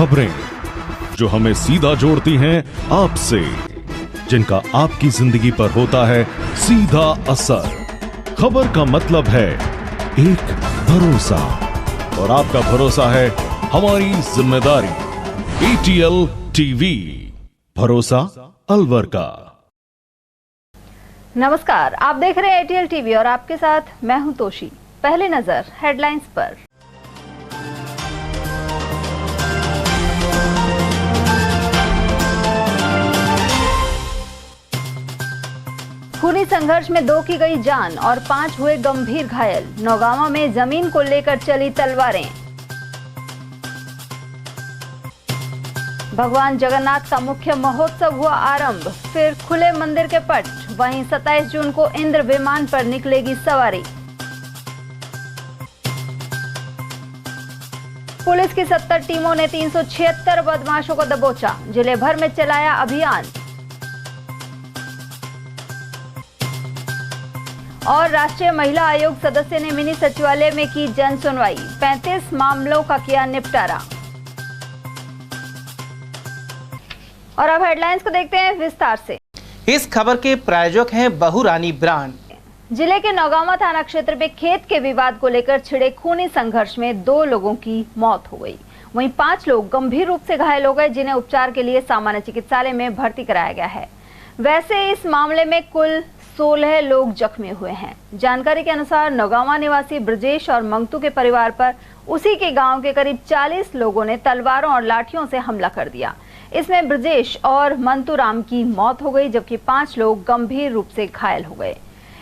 खबरें जो हमें सीधा जोड़ती हैं आपसे, जिनका आपकी जिंदगी पर होता है सीधा असर। खबर का मतलब है एक भरोसा, और आपका भरोसा है हमारी जिम्मेदारी। ATL टीवी, भरोसा अलवर का। नमस्कार, आप देख रहे हैं ATL टीवी और आपके साथ मैं हूं तोशी। पहले नजर हेडलाइंस पर। खूनी संघर्ष में 2 की गई जान और 5 हुए गंभीर घायल। नौगावा में जमीन को लेकर चली तलवारें। भगवान जगन्नाथ का मुख्य महोत्सव हुआ आरंभ, फिर खुले मंदिर के पट। वहीं 27 जून को इंद्र विमान पर निकलेगी सवारी। पुलिस की 70 टीमों ने 376 बदमाशों को दबोचा। जिले भर में चलाया अभियान। और राष्ट्रीय महिला आयोग सदस्य ने मिनी सचिवालय में की जन सुनवाई। 35 मामलों का किया निपटारा। और अब हेडलाइंस को देखते हैं विस्तार से। इस खबर के प्रायोजक हैं बहुरानी ब्रांड। जिले के नौगावा थाना क्षेत्र में खेत के विवाद को लेकर छिड़े खूनी संघर्ष में 2 लोगों की मौत हो गई। वहीं 5 लोग गंभीर रूप से घायल हो गए, जिन्हें उपचार के लिए सामान्य चिकित्सालय में भर्ती कराया गया है। वैसे इस मामले में कुल 16 लोग जख्मी हुए हैं। जानकारी के अनुसार नौगावा निवासी ब्रजेश और मंगतू के परिवार पर उसी के गांव के करीब 40 लोगों ने तलवारों और लाठियों से हमला कर दिया। इसमें ब्रजेश और मंतूराम की मौत हो गई, जबकि 5 लोग गंभीर रूप से घायल हो गए।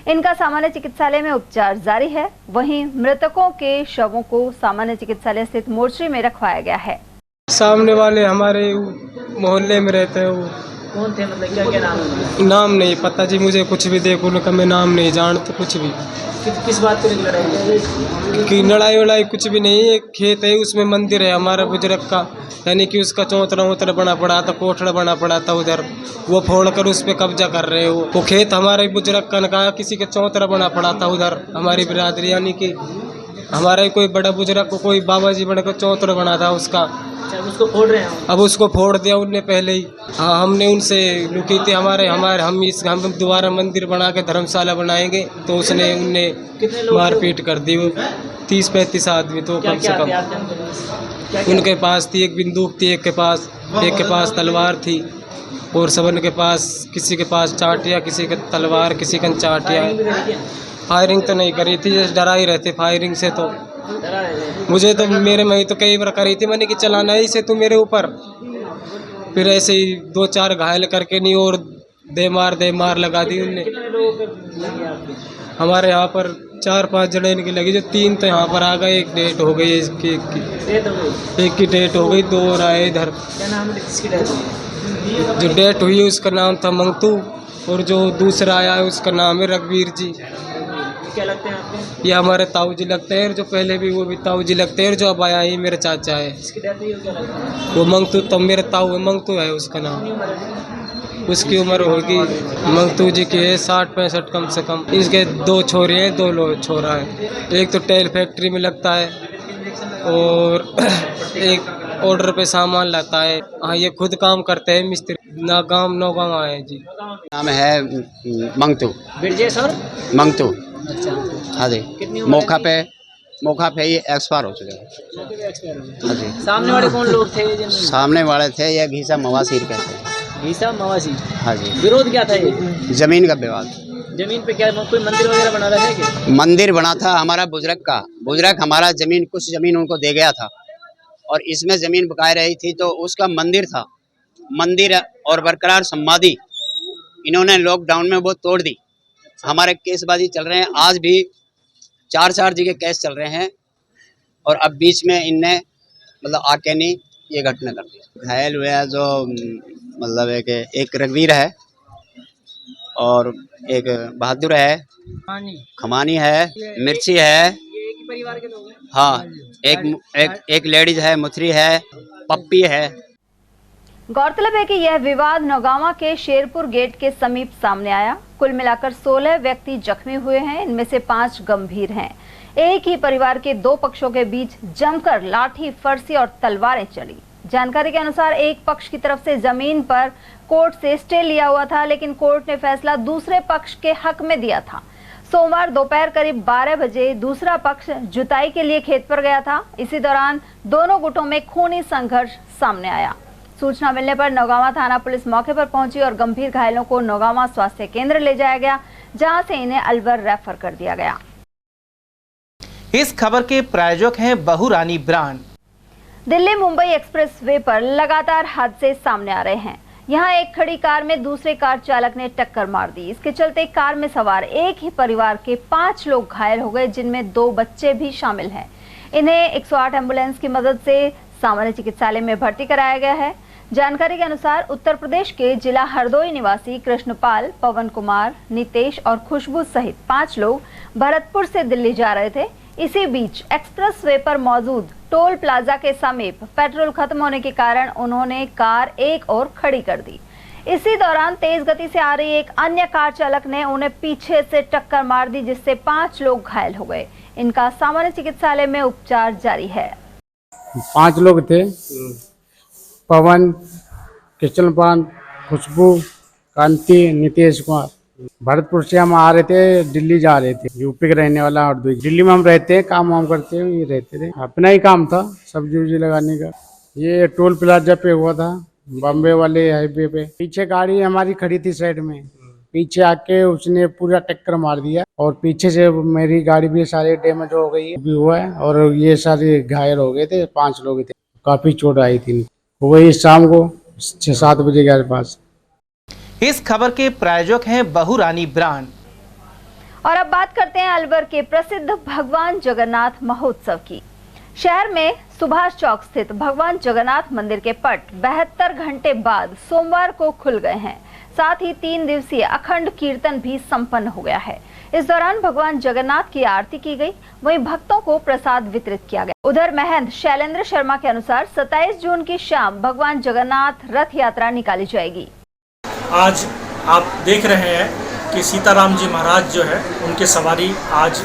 इनका सामान्य चिकित्सालय में उपचार जारी है। वहीं मृतकों के शवों को सामान्य चिकित्सालय स्थित मोर्चरी में रखवाया गया है। सामने वाले हमारे मोहल्ले में रहते हैं। वो कौन थे, मतलब क्या क्या नाम है? नाम नहीं पता जी मुझे, कुछ भी देखो उनका मैं नाम नहीं जानता कुछ भी। किस बात को लेकर लड़ाई? कि लड़ाई वड़ाई कुछ भी नहीं। एक खेत है, उसमें मंदिर है हमारा बुजुर्ग का, यानी कि उसका चौतरा बना पड़ा था, कोठड़ा बना पड़ा था उधर, वो फोड़ कर उस पर कब्जा कर रहे हो। वो खेत हमारे बुजुर्ग का नका, किसी के चौतरा बना पड़ा था उधर हमारी बिरादरी, यानी कि हमारे कोई बड़ा बुजुर्ग को कोई बाबा जी बड़ा चौतरा बना था उसका। उसको फोड़ रहे हैं? अब उसको फोड़ दिया उनने पहले ही। हाँ, हमने उनसे रुकी थी हम दोबारा मंदिर बना के धर्मशाला बनाएंगे, तो उनने मारपीट कर दी। वो 30-35 आदमी तो कम से कम उनके पास थी। एक बंदूक थी, एक के पास तलवार थी, और सबन के पास, किसी के पास चाटिया, किसी के तलवार, किसी का चाटिया। फायरिंग तो नहीं करी थी, जैसे डरा ही रहते फायरिंग से। तो मुझे तो मेरे में तो कई बार करी थी मैंने कि चलाना ही से तू मेरे ऊपर। फिर ऐसे ही 2-4 घायल करके नहीं, और दे मार लगा दी उनने। हमारे यहाँ पर 4-5 जने इनकी लगी, जो 3 तो यहाँ पर आ गए। एक डेट हो गई इसकी, एक की डेट हो गई, 2 और आए इधर। जो डेट हुई उसका नाम था मंगतू, और जो दूसरा आया है उसका नाम है रघुवीर जी। क्या लगते हैं आपको? ये हमारे ताऊ जी लगते हैं, जो पहले भी वो भी ताऊ जी लगते हैं, जो अब आया ही मेरे चाचा है। इसकी डेथ हुई, क्या लगता है? वो मंगतू, तब मेरे ताऊ है, मंगतू है उसका नाम। उसकी उम्र होगी, मंगतू जी की है 60-65 कम से कम। इसके 2 छोरे हैं, 2 छोरा है। एक तो टेल फैक्ट्री में लगता है, और एक ऑर्डर पे सामान लाता है। हाँ, ये खुद काम करते हैं मिस्त्री। नौगांव आए जी। नाम है मंगतू, ब्रजेश और मंगतू। अच्छा, हाँ जी। मौका पे ये एक्सपायर हो चुके हैं। हाँ जी। सामने वाले कौन लोग थे? सामने वाले थे ये घीसा मवासीर कहते हैं। घीसा मवासी? हाँ जी। विरोध क्या था ये? जमीन का विवाद। जमीन पे क्या कोई मंदिर वगैरह बना रहा है क्या? मंदिर बना था हमारा बुजुर्ग हमारा जमीन, कुछ जमीन उनको दे गया था, और इसमें जमीन बकाए रही थी, तो उसका मंदिर था। मंदिर और बरकरार समाधि इन्होंने लॉकडाउन में वो तोड़ दी। हमारे केसबाजी चल रहे हैं, आज भी 4 जी के केस चल रहे हैं, और अब बीच में इनने मतलब आके नहीं ये घटना कर दी। घायल हुए हैं जो मतलब एक रघुवीर है, और एक बहादुर है, खमानी है, मिर्ची है। ये एक ही परिवार के लोग हैं? हाँ, एक लेडीज है, मुथरी है, पप्पी है। गौरतलब है कि यह विवाद नौगावा के शेरपुर गेट के समीप सामने आया। कुल मिलाकर 16 व्यक्ति जख्मी हुए हैं, इनमें से 5 गंभीर हैं। एक ही परिवार के 2 पक्षों के बीच जमकर लाठी, फरसी और तलवारें चली। जानकारी के अनुसार एक पक्ष की तरफ से जमीन पर कोर्ट से स्टे लिया हुआ था, लेकिन कोर्ट ने फैसला दूसरे पक्ष के हक में दिया था। सोमवार दोपहर करीब 12 बजे दूसरा पक्ष जुताई के लिए खेत पर गया था। इसी दौरान दोनों गुटों में खूनी संघर्ष सामने आया। सूचना मिलने पर नौगावा थाना पुलिस मौके पर पहुंची और गंभीर घायलों को नौगावा स्वास्थ्य केंद्र ले जाया गया, जहां से इन्हें अलवर रेफर कर दिया गया। इस खबर के प्रायोजक हैं Bahurani brand. Delhi Mumbai expressway पर लगातार हादसे सामने आ रहे हैं। यहां एक खड़ी कार में दूसरे कार चालक ने टक्कर मार दी। इसके चलते कार में सवार एक ही परिवार के 5 लोग घायल हो गए, जिनमें 2 बच्चे भी शामिल हैं। इन्हें 108 एम्बुलेंस की मदद से सामान्य चिकित्सालय में भर्ती कराया गया है। जानकारी के अनुसार उत्तर प्रदेश के जिला हरदोई निवासी कृष्णपाल, पवन कुमार, नितेश और खुशबू सहित 5 लोग भरतपुर से दिल्ली जा रहे थे। इसी बीच एक्सप्रेस वे पर मौजूद टोल प्लाजा के समीप पेट्रोल खत्म होने के कारण उन्होंने कार एक और खड़ी कर दी। इसी दौरान तेज गति से आ रही एक अन्य कार चालक ने उन्हें पीछे से टक्कर मार दी, जिससे 5 लोग घायल हो गए। इनका सामान्य चिकित्सालय में उपचार जारी है। 5 लोग थे, पवन, कृष्णपाल, खुशबू, कांति, नितेश कुमार। भरतपुर से हम आ रहे थे, दिल्ली जा रहे थे। यूपी के रहने वाला और दिल्ली में हम रहते हैं, काम वाम करते हैं, ये रहते थे। अपना ही काम था सब्जी उब्जी लगाने का। ये टोल प्लाजा पे हुआ था, बॉम्बे वाले हाईवे पे। पीछे गाड़ी हमारी खड़ी थी साइड में, पीछे आके उसने पूरा टक्कर मार दिया और पीछे से मेरी गाड़ी भी सारे डैमेज हो गई भी हुआ है और ये सारे घायल हो गए थे। 5 लोग थे, काफी चोट आई थी। वही शाम को 6-7 बजे के आसपास। इस खबर के प्रायोजक हैं बहुरानी ब्रांड। और अब बात करते हैं अलवर के प्रसिद्ध भगवान जगन्नाथ महोत्सव की। शहर में सुभाष चौक स्थित भगवान जगन्नाथ मंदिर के पट 72 घंटे बाद सोमवार को खुल गए हैं। साथ ही 3 दिवसीय अखंड कीर्तन भी संपन्न हो गया है। इस दौरान भगवान जगन्नाथ की आरती की गई, वहीं भक्तों को प्रसाद वितरित किया गया। उधर महंत शैलेंद्र शर्मा के अनुसार 27 जून की शाम भगवान जगन्नाथ रथ यात्रा निकाली जाएगी। आज आप देख रहे हैं कि सीताराम जी महाराज जो है उनकी सवारी आज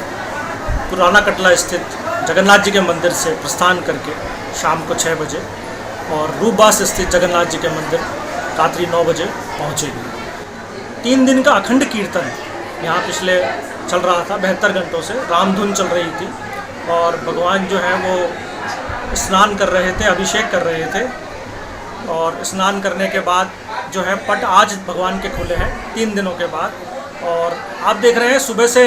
पुराना कटला स्थित जगन्नाथ जी के मंदिर से प्रस्थान करके शाम को 6 बजे और रूपबास स्थित जगन्नाथ जी के मंदिर रात्रि 9 बजे पहुंचेगी। 3 दिन का अखंड कीर्तन यहाँ पिछले चल रहा था। 72 घंटों से रामधुन चल रही थी और भगवान जो है वो स्नान कर रहे थे, अभिषेक कर रहे थे और स्नान करने के बाद जो है पट आज भगवान के खुले हैं 3 दिनों के बाद। और आप देख रहे हैं सुबह से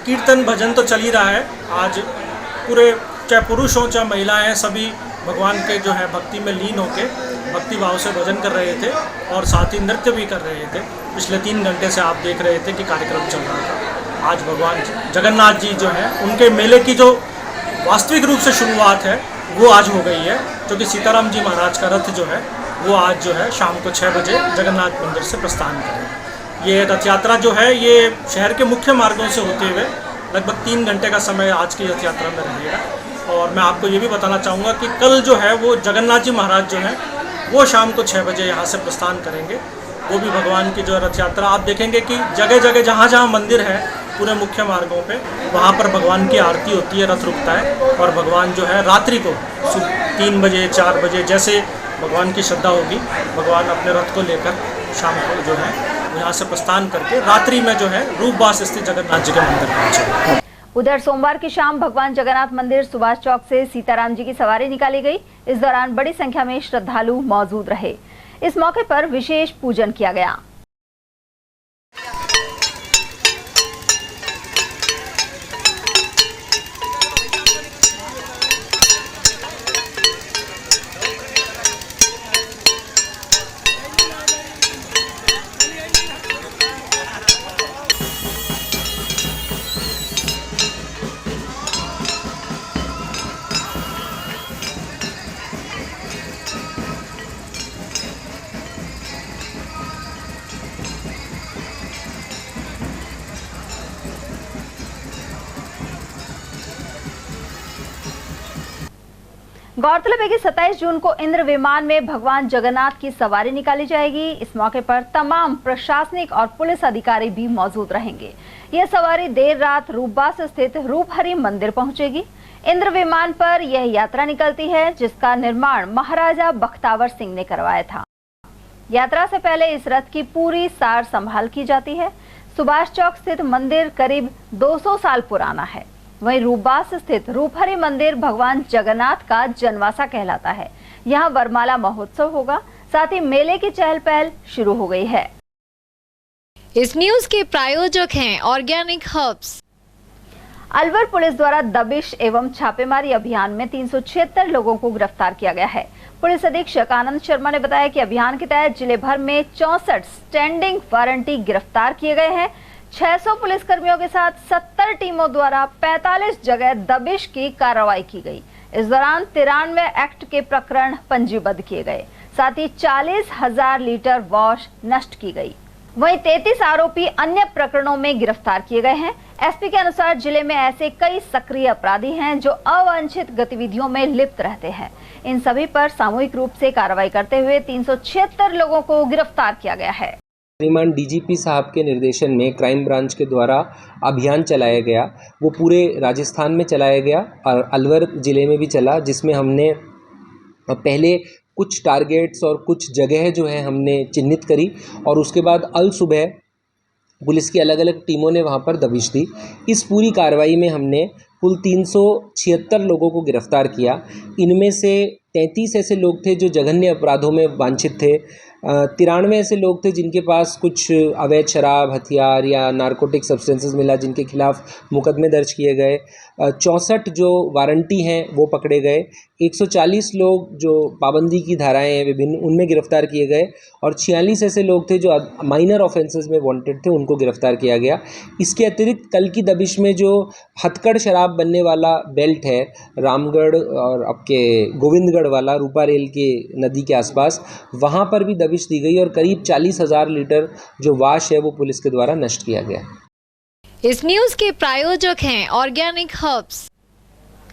कीर्तन भजन तो चल ही रहा है। आज पूरे चाहे पुरुष हों चाहे महिलाएं हैं, सभी भगवान के जो है भक्ति में लीन होकर भक्ति भाव से भजन कर रहे थे और साथ ही नृत्य भी कर रहे थे। पिछले 3 घंटे से आप देख रहे थे कि कार्यक्रम चल रहा था। आज भगवान जगन्नाथ जी जो है उनके मेले की जो वास्तविक रूप से शुरुआत है वो आज हो गई है, क्योंकि सीताराम जी महाराज का रथ जो है वो आज जो है शाम को 6 बजे जगन्नाथ मंदिर से प्रस्थान करेगा। ये रथ यात्रा जो है ये शहर के मुख्य मार्गों से होते हुए लगभग 3 घंटे का समय आज की रथ यात्रा में रहेगा। और मैं आपको ये भी बताना चाहूँगा कि कल जो है वो जगन्नाथ जी महाराज जो है वो शाम को 6 बजे यहाँ से प्रस्थान करेंगे। वो भी भगवान की जो रथ यात्रा आप देखेंगे कि जगह जगह जहाँ जहाँ मंदिर है पूरे मुख्य मार्गों पे वहाँ पर भगवान की आरती होती है, रथ रुकता है और भगवान जो है रात्रि को 3 बजे 4 बजे जैसे भगवान की श्रद्धा होगी भगवान अपने रथ को लेकर शाम को जो है यहाँ से प्रस्थान करके रात्रि में जो है रूपबास स्थित जगन्नाथ जी के मंदिर पहुँचे। उधर सोमवार की शाम भगवान जगन्नाथ मंदिर सुभाष चौक से सीताराम जी की सवारी निकाली गई। इस दौरान बड़ी संख्या में श्रद्धालु मौजूद रहे। इस मौके पर विशेष पूजन किया गया। गौरतलब है कि 27 जून को इंद्र विमान में भगवान जगन्नाथ की सवारी निकाली जाएगी। इस मौके पर तमाम प्रशासनिक और पुलिस अधिकारी भी मौजूद रहेंगे। यह सवारी देर रात रूपबास स्थित रूपहरि मंदिर पहुंचेगी। इंद्र विमान पर यह यात्रा निकलती है, जिसका निर्माण महाराजा बख्तावर सिंह ने करवाया था। यात्रा से पहले इस रथ की पूरी सार संभाल की जाती है। सुभाष चौक स्थित मंदिर करीब 200 साल पुराना है। वहीं रूपबास स्थित रूपहरी मंदिर भगवान जगन्नाथ का जनवासा कहलाता है। यहाँ वरमाला महोत्सव होगा, साथ ही मेले की चहल पहल शुरू हो गई है। इस न्यूज के प्रायोजक हैं ऑर्गेनिक हर्ब्स। अलवर पुलिस द्वारा दबिश एवं छापेमारी अभियान में 376 लोगों को गिरफ्तार किया गया है। पुलिस अधीक्षक आनंद शर्मा ने बताया कि अभियान के तहत जिले भर में 64 स्टैंडिंग वारंटी गिरफ्तार किए गए हैं। 600 पुलिसकर्मियों के साथ 70 टीमों द्वारा 45 जगह दबिश की कार्रवाई की गई। इस दौरान 93 एक्ट के प्रकरण पंजीबद्ध किए गए, साथ ही 40,000 लीटर वॉश नष्ट की गई। वहीं 33 आरोपी अन्य प्रकरणों में गिरफ्तार किए गए हैं। एसपी के अनुसार जिले में ऐसे कई सक्रिय अपराधी हैं जो अवांछित गतिविधियों में लिप्त रहते हैं। इन सभी पर सामूहिक रूप से कार्रवाई करते हुए 376 लोगों को गिरफ्तार किया गया है। श्रीमान डीजीपी साहब के निर्देशन में क्राइम ब्रांच के द्वारा अभियान चलाया गया, वो पूरे राजस्थान में चलाया गया और अलवर ज़िले में भी चला, जिसमें हमने पहले कुछ टारगेट्स और कुछ जगह जो है हमने चिन्हित करी और उसके बाद अल सुबह पुलिस की अलग अलग टीमों ने वहाँ पर दबिश दी। इस पूरी कार्रवाई में हमने कुल 376 लोगों को गिरफ्तार किया। इनमें से 33 ऐसे लोग थे जो जघन्य अपराधों में वांछित थे। 93 ऐसे लोग थे जिनके पास कुछ अवैध शराब, हथियार या नारकोटिक सब्सटेंसेस मिला, जिनके खिलाफ मुकदमे दर्ज किए गए। 64 जो वारंटी हैं वो पकड़े गए। 140 लोग जो पाबंदी की धाराएं हैं विभिन्न, उनमें गिरफ्तार किए गए और 46 ऐसे लोग थे जो माइनर ऑफेंसेस में वांटेड थे, उनको गिरफ्तार किया गया। इसके अतिरिक्त कल की दबिश में जो हथकड़ शराब बनने वाला बेल्ट है रामगढ़ और आपके गोविंदगढ़ वाला रूपा रेल के नदी के आसपास, वहाँ पर भी दबिश दी गई और करीब 40,000 लीटर जो वाश है वो पुलिस के द्वारा नष्ट किया गया। इस न्यूज के प्रायोजक हैं ऑर्गेनिक हर्ब्स।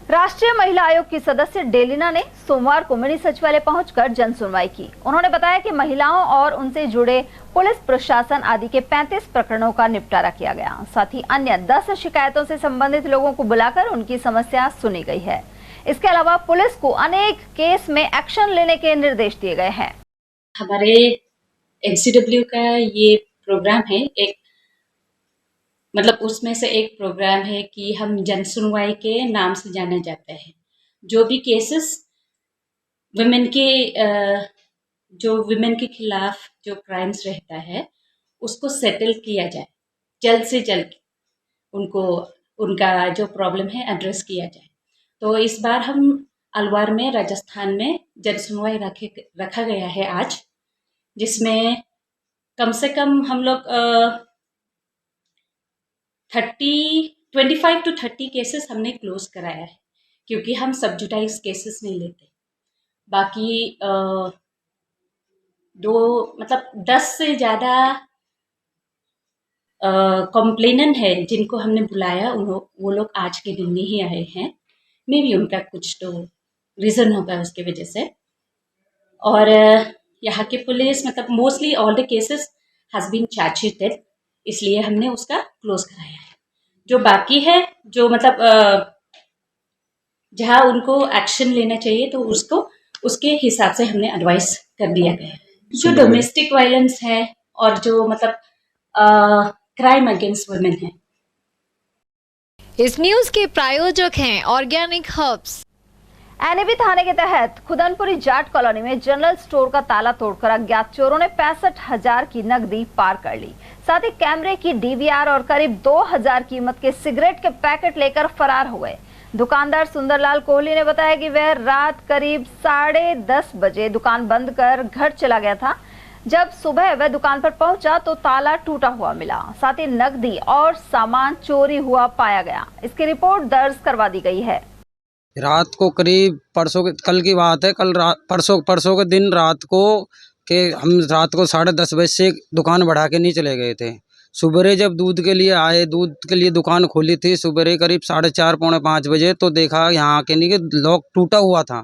राष्ट्रीय महिला आयोग की सदस्य डेलिना ने सोमवार को मिनी सचिवालय पहुंचकर जन सुनवाई की। उन्होंने बताया कि महिलाओं और उनसे जुड़े पुलिस प्रशासन आदि के 35 प्रकरणों का निपटारा किया गया। साथ ही अन्य 10 शिकायतों से संबंधित लोगों को बुलाकर उनकी समस्या सुनी गई है। इसके अलावा पुलिस को अनेक केस में एक्शन लेने के निर्देश दिए गए हैं। हमारे एनसीडब्ल्यू का ये प्रोग्राम है, एक मतलब उसमें से एक प्रोग्राम है कि हम जन सुनवाई के नाम से जाना जाता है। जो भी केसेस वुमेन के जो वुमेन के खिलाफ जो क्राइम्स रहता है उसको सेटल किया जाए, जल्द से जल्द उनको उनका जो प्रॉब्लम है एड्रेस किया जाए। तो इस बार हम अलवर में राजस्थान में जन सुनवाई रखा गया है आज, जिसमें कम से कम हम लोग 25 to 30 केसेस हमने क्लोज कराया है, क्योंकि हम सब्जुडाइज केसेस नहीं लेते। बाकी 10 से ज़्यादा कंप्लेनेंट है जिनको हमने बुलाया, वो लोग आज के दिन में ही आए हैं। मे भी उनका कुछ तो रीज़न होगा उसके वजह से। और यहाँ के police mostly all the cases has been chargesheeted, इसलिए हमने उसका क्लोज कराया है। जो बाकी है, जो जहाँ उनको एक्शन लेना चाहिए तो उसके हिसाब से हमने एडवाइस कर दिया गया है। जो डोमेस्टिक वायलेंस है और जो क्राइम अगेंस्ट वुमेन है। इस न्यूज के प्रायोजक हैं ऑर्गेनिक हर्ब्स। एनएबी थाने के तहत खुदनपुरी जाट कॉलोनी में जनरल स्टोर का ताला तोड़कर अज्ञात चोरों ने 65,000 की नकदी पार कर ली। साथ ही कैमरे की डीवीआर और करीब 2,000 कीमत के सिगरेट के पैकेट लेकर फरार हुए। दुकानदार सुंदरलाल कोहली ने बताया कि वह रात करीब 10:30 बजे दुकान बंद कर घर चला गया था। जब सुबह वह दुकान पर पहुंचा तो ताला टूटा हुआ मिला, साथ ही नकदी और सामान चोरी हुआ पाया गया। इसकी रिपोर्ट दर्ज करवा दी गई है। रात को करीब कल की बात है, परसों के दिन रात को हम रात को 10:30 बजे से दुकान बढ़ा के नहीं चले गए थे। सुबह जब दूध के लिए आए, दूध के लिए दुकान खोली थी सुबह करीब 4:30 पौने 5 बजे, तो देखा यहाँ के नहीं कि लॉक टूटा हुआ था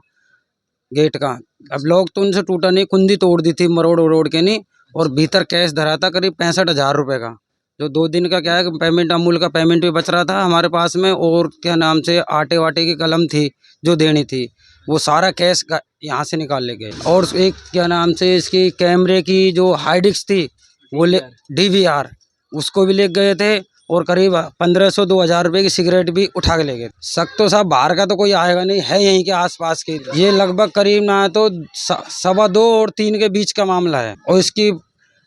गेट का। अब लॉक तो उनसे टूटा नहीं, कुंडी तोड़ दी थी मरोड़ के नहीं, और भीतर कैश धरा था करीब 65,000 रुपये का। जो 2 दिन का क्या है कि पेमेंट, अमूल का पेमेंट भी बच रहा था हमारे पास में, और क्या नाम से आटे वाटे की कलम थी जो देनी थी, वो सारा कैश यहाँ से निकाल ले गए। और एक क्या नाम से इसकी कैमरे की जो हार्ड डिस्क थी वो DVR उसको भी ले गए थे, और करीब 1500-2000 रुपये की सिगरेट भी उठा के ले गए। शक तो साहब बाहर का तो कोई आएगा नहीं, है यहीं के आसपास के। ये लगभग करीब ना तो 2:15 और 3 के बीच का मामला है, और इसकी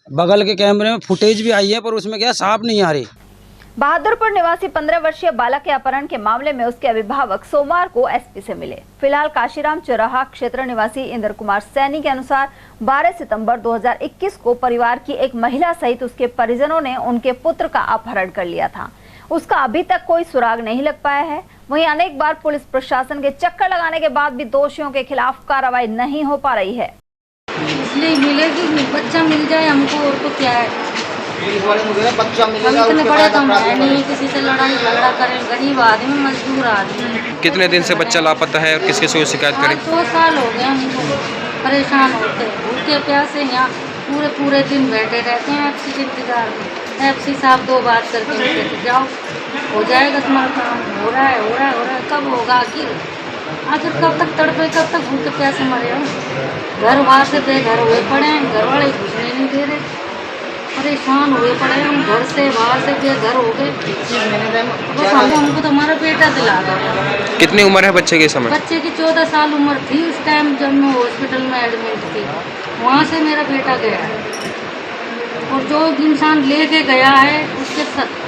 बगल के कैमरे में फुटेज भी आई है, पर उसमें क्या साफ नहीं आ रही। बहादुरपुर निवासी 15 वर्षीय बालक के अपहरण के मामले में उसके अभिभावक सोमवार को एसपी से मिले। फिलहाल काशीराम चौराहा क्षेत्र निवासी इंद्र कुमार सैनी के अनुसार 12 सितंबर 2021 को परिवार की एक महिला सहित उसके परिजनों ने उनके पुत्र का अपहरण कर लिया था। उसका अभी तक कोई सुराग नहीं लग पाया है। वहीं अनेक बार पुलिस प्रशासन के चक्कर लगाने के बाद भी दोषियों के खिलाफ कार्रवाई नहीं हो पा रही है। इसलिए मिलेगी, बच्चा मिल जाए हमको, और तो क्या है, बच्चा हम इतने बड़े तो है नहीं किसी से लड़ाई झगड़ा करें, गरीब आदमी, मजदूर आदमी। कितने दिन से बच्चा लापता है और किसके से शिकायत करें? 2 साल हो गए हमको परेशान होते, भूखे प्यासे यहाँ पूरे दिन बैठे रहते हैं एफसी के इंतजार में। एफसी साहब 2 बात करके कहते जाओ, हो जाएगा तुम्हारा काम, हो रहा है, कब होगा आखिर कब तक तड़पे, कब तक भूखे प्यासे मरे हो। घर बाहर से बेघर हुए पड़े हैं, घर वाले घुसने नहीं दे रहे, परेशान हुए पड़े हैं, हम घर से बाहर से बेघर हो गए। बस हमको तो हमारा बेटा दिला दो। कितनी उम्र है बच्चे की समय? बच्चे की 14 साल उम्र थी उस टाइम जब मैं हॉस्पिटल में एडमिट थी। वहाँ से मेरा बेटा गया है, और जो इंसान लेके गया है उसके साथ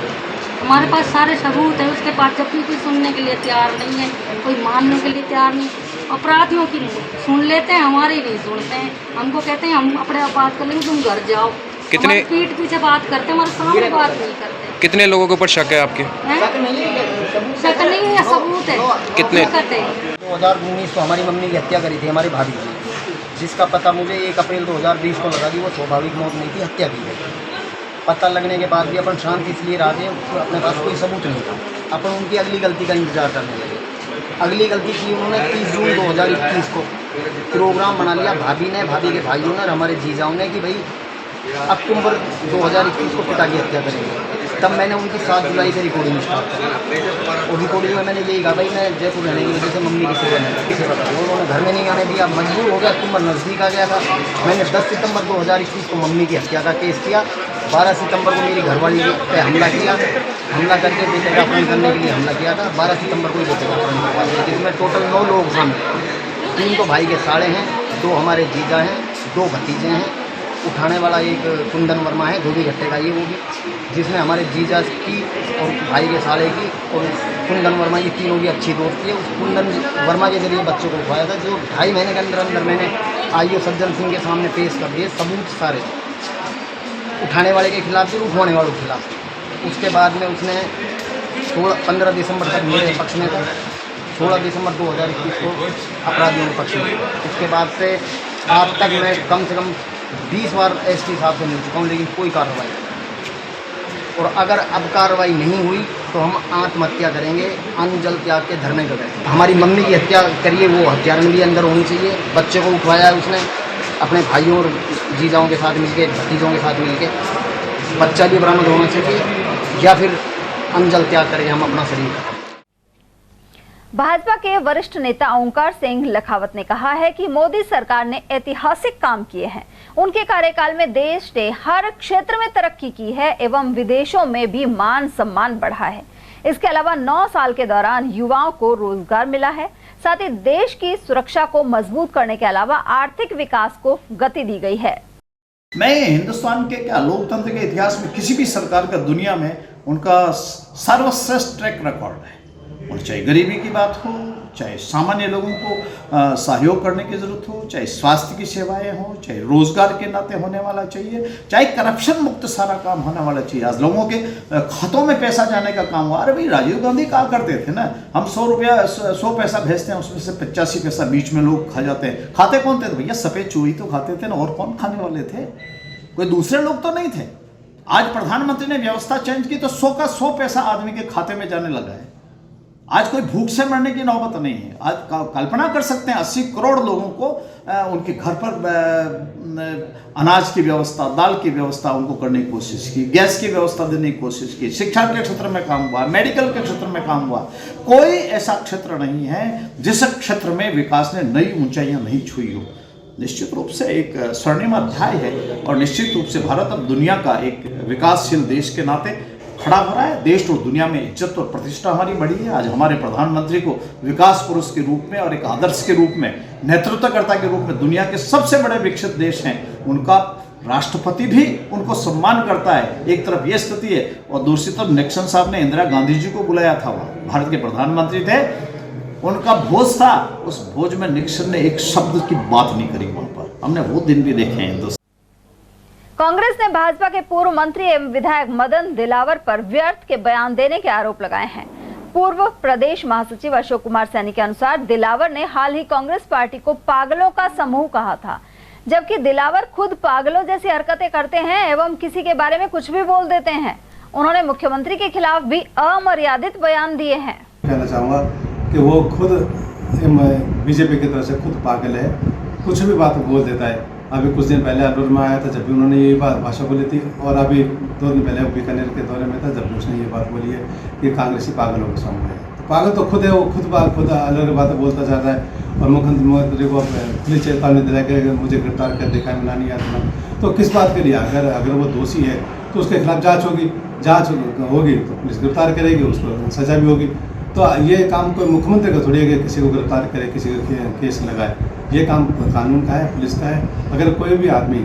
हमारे पास सारे सबूत है। उसके पास जब भी कोई सुनने के लिए तैयार नहीं है, कोई मानने के लिए तैयार नहीं। अपराधियों की सुन लेते हैं, हमारी नहीं सुनते हैं। हमको कहते हैं हम अपने आप बात कर लेंगे, तुम घर जाओ। कितने पीठ पीछे बात करते हैं, हमारे सामने बात नहीं करते। कितने लोगों के ऊपर शक है आपके? शक नहीं है, सबूत है। कितने? 2019 को हमारी मम्मी की हत्या करी थी हमारी भाभी की, जिसका पता मुझे 1 अप्रैल 2020 को लगा कि वो स्वाभाविक मौत नहीं थी, हत्या की गई। पता लगने के बाद भी अपन शांति इसलिए रह गए, अपने पास कोई सबूत नहीं था। अपन उनकी अगली गलती का इंतजार करने लगे। अगली गलती की उन्होंने 30 जून 2021 को प्रोग्राम बना लिया भाभी ने, भाभी के भाइयों ने और हमारे जीजाओं ने कि भाई अक्टूबर 2021 को पिता की हत्या करेंगे। तब मैंने उनकी 7 जुलाई से रिकॉर्डिंग स्टार्ट करी, और रिकॉर्डिंग में मैंने यही कहा भाई मैं जयपुर रहने की वजह से मम्मी की सेवा नहीं, उन्होंने घर में नहीं आने दिया, मजबूर हो गया। अक्टूबर नज़दीक आ गया था, मैंने 10 सितंबर 2021 को मम्मी की हत्या का केस किया। 12 सितंबर को मेरी घरवाली पे हमला किया, हमला करके बेटे का अपहरण करने के लिए हमला किया था। 12 सितंबर को बेटे का अपहरण करवा दिया, जिसमें टोटल 9 लोग शामिल। 3 तो भाई के साले हैं, 2 हमारे जीजा हैं, 2 भतीजे हैं। उठाने वाला एक कुंदन वर्मा है, धोबी घट्टे का, ये वो भी, जिसमें हमारे जीजा की और भाई के साले की और कुंदन वर्मा, ये तीनों की अच्छी दोस्ती है। उस कुंदन वर्मा के जरिए बच्चों को उठाया था, जो 2.5 महीने के अंदर मैंने आईओ सज्जन सिंह के सामने पेश कर दिए सबूत सारे, उठाने वाले के खिलाफ भी, उठवाने वालों के खिलाफ। उसके बाद में उसने 15 दिसंबर तक मेरे पक्ष में था, 16 दिसंबर 2021 को अपराधियों के पक्ष में। उसके बाद से आज तक मैं कम से कम 20 बार एसपी साहब से मिल चुका हूँ, लेकिन कोई कार्रवाई नहीं। और अगर अब कार्रवाई नहीं हुई तो हम आत्महत्या करेंगे, अन्न जल त्याग के धरने पर बैठेंगे। हमारी मम्मी की हत्या करिए, वो हत्यारण भी अंदर होनी चाहिए। बच्चे को उठवाया है उसने अपने भाइयों और जीजाओं के साथ मिलके, भतीजों के साथ मिलके, बच्चा भी बरामद होना चाहिए, या फिर अन्न जल त्याग करें हम अपना शरीर। भाजपा के वरिष्ठ नेता ओंकार सिंह लखावत ने कहा है कि मोदी सरकार ने ऐतिहासिक काम किए हैं। उनके कार्यकाल में देश ने हर क्षेत्र में तरक्की की है एवं विदेशों में भी मान सम्मान बढ़ा है। इसके अलावा 9 साल के दौरान युवाओं को रोजगार मिला है। साथ ही देश की सुरक्षा को मजबूत करने के अलावा आर्थिक विकास को गति दी गई है। मैं हिंदुस्तान के क्या लोकतंत्र के इतिहास में किसी भी सरकार का दुनिया में उनका सर्वश्रेष्ठ ट्रैक रिकॉर्ड है। और चाहे गरीबी की बात हो, चाहे सामान्य लोगों को सहयोग करने की जरूरत हो, चाहे स्वास्थ्य की सेवाएं हो, चाहे रोजगार के नाते होने वाला चाहिए, चाहे करप्शन मुक्त सारा काम होने वाला चाहिए। आज लोगों के खातों में पैसा जाने का काम हुआ। अरे भाई राजीव गांधी कहा करते थे ना, हम 100 पैसा भेजते हैं, उसमें से 85 पैसा बीच में लोग खा जाते हैं। खाते कौन थे? तो भैया सफेद चोरी तो खाते थे ना, और कौन खाने वाले थे? कोई दूसरे लोग तो नहीं थे। आज प्रधानमंत्री ने व्यवस्था चेंज की तो 100 का 100 पैसा आदमी के खाते में जाने लगा है। आज कोई भूख से मरने की नौबत नहीं है। आज कल्पना कर सकते हैं 80 करोड़ लोगों को उनके घर पर अनाज की व्यवस्था, दाल की व्यवस्था उनको करने की कोशिश की, गैस की व्यवस्था देने की कोशिश की, शिक्षा के क्षेत्र में काम हुआ, मेडिकल के क्षेत्र में काम हुआ। कोई ऐसा क्षेत्र नहीं है जिस क्षेत्र में विकास ने नई ऊंचाइयां नहीं छुई हो। निश्चित रूप से एक स्वर्णिम अध्याय है और निश्चित रूप से भारत अब दुनिया का एक विकासशील देश के नाते खड़ा हो रहा है। देश और दुनिया में इज्जत और प्रतिष्ठा हमारी बढ़ी है। आज हमारे प्रधानमंत्री को विकास पुरुष के रूप में और एक आदर्श के रूप में, नेतृत्वकर्ता के रूप में दुनिया के सबसे बड़े विकसित देश हैं, उनका राष्ट्रपति भी उनको सम्मान करता है। एक तरफ ये स्थिति है और दूसरी तरफ निक्सन साहब ने इंदिरा गांधी जी को बुलाया था, वहाँ भारत के प्रधानमंत्री थे, उनका भोज था, उस भोज में निक्सन ने एक शब्द की बात नहीं करी वहां पर। हमने वो दिन भी देखे हैं। कांग्रेस ने भाजपा के पूर्व मंत्री एवं विधायक मदन दिलावर पर व्यर्थ के बयान देने के आरोप लगाए हैं। पूर्व प्रदेश महासचिव अशोक कुमार सैनी के अनुसार दिलावर ने हाल ही कांग्रेस पार्टी को पागलों का समूह कहा था, जबकि दिलावर खुद पागलों जैसी हरकतें करते हैं एवं किसी के बारे में कुछ भी बोल देते हैं। उन्होंने मुख्यमंत्री के खिलाफ भी अमर्यादित बयान दिए हैं। कहना चाहूँगा कि वो खुद बीजेपी की तरफ से खुद पागल है, कुछ भी बात बोल देता है। अभी कुछ दिन पहले अलवर में आया था जब भी उन्होंने ये बात भाषा बोली थी, और अभी 2 दिन पहले बीकानेर के दौरे में था जब भी उसने ये बात बोली है कि कांग्रेसी पागलों का समूह है। तो पागल तो खुद है, वो खुद अलग अलग बातें बोलता जा रहा है और मुख्यमंत्री को पुलिस चेतावनी दिला के मुझे गिरफ्तार कर देखा मैं नहीं आता। तो किस बात के लिए? अगर वो दोषी है तो उसके खिलाफ जाँच होगी तो पुलिस गिरफ्तार करेगी, उसको सजा भी होगी। तो ये काम कोई मुख्यमंत्री का थोड़ी है कि किसी को गिरफ्तार करे, किसी का केस लगाए। ये काम कानून का है, पुलिस का है। अगर कोई भी आदमी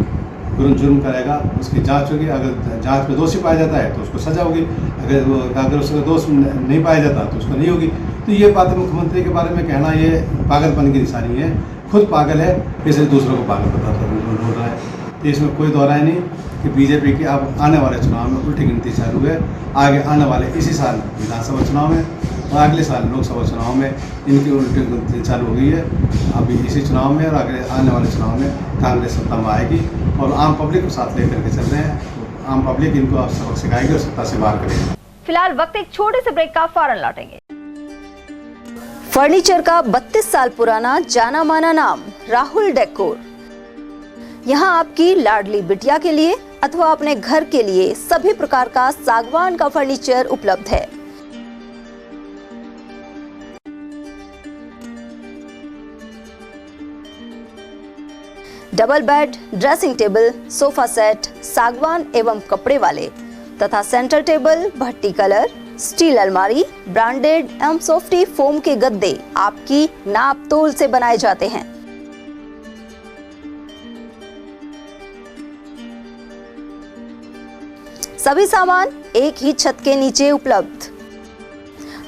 जुर्म करेगा उसकी जांच होगी, अगर जांच में दोषी पाया जाता है तो उसको सजा होगी, अगर उसका दोष नहीं पाया जाता तो उसको नहीं होगी। तो ये बात मुख्यमंत्री के बारे में कहना ये पागलपन की निशानी है। खुद पागल है, इसलिए दूसरों को पागल बोल रहा है। तो इसमें कोई दोहराय नहीं कि बीजेपी की अब आने वाले चुनाव में उल्टी गिनती चालू है। आगे आने वाले इसी साल विधानसभा चुनाव में और अगले साल लोकसभा चुनाव में इनकी उल्टी गिनती चालू हो गई है। अभी इसी चुनाव में और अगले आने वाले चुनाव में कांग्रेस सत्ता में आएगी और आम पब्लिक को साथ लेकर के चल रहे हैं। तो आम पब्लिक इनको सबक सिखाएगी और सत्ता से बाहर करेगी। फिलहाल वक्त एक छोटे से ब्रेक का, फौरन लौटेंगे। फर्नीचर का 32 साल पुराना जाना माना नाम राहुल डेकोर। यहाँ आपकी लाडली बिटिया के लिए अथवा अपने घर के लिए सभी प्रकार का सागवान का फर्नीचर उपलब्ध है। Double bed, dressing table, sofa set सागवान एवं कपड़े वाले तथा सेंटर टेबल, भट्टी कलर, स्टील अलमारी, ब्रांडेड एवं सॉफ्टी फोम के गद्दे आपकी नाप तोल से बनाए जाते हैं। सभी सामान एक ही छत के नीचे उपलब्ध।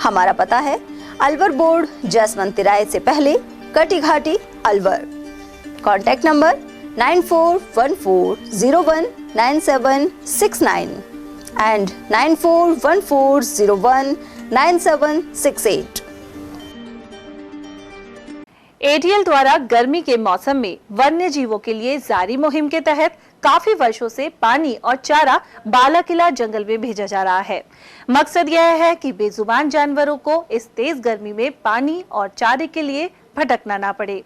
हमारा पता है अलवर बोर्ड, जैसवंत तिराहे से पहले, Kati Ghati, Alwar. Contact number 9414019769 and 9414019768। ATL द्वारा गर्मी के मौसम में वन्य जीवों के लिए जारी मुहिम के तहत काफी वर्षों से पानी और चारा बालाकिला जंगल में भेजा जा रहा है। मकसद यह है कि बेजुबान जानवरों को इस तेज गर्मी में पानी और चारे के लिए भटकना ना पड़े।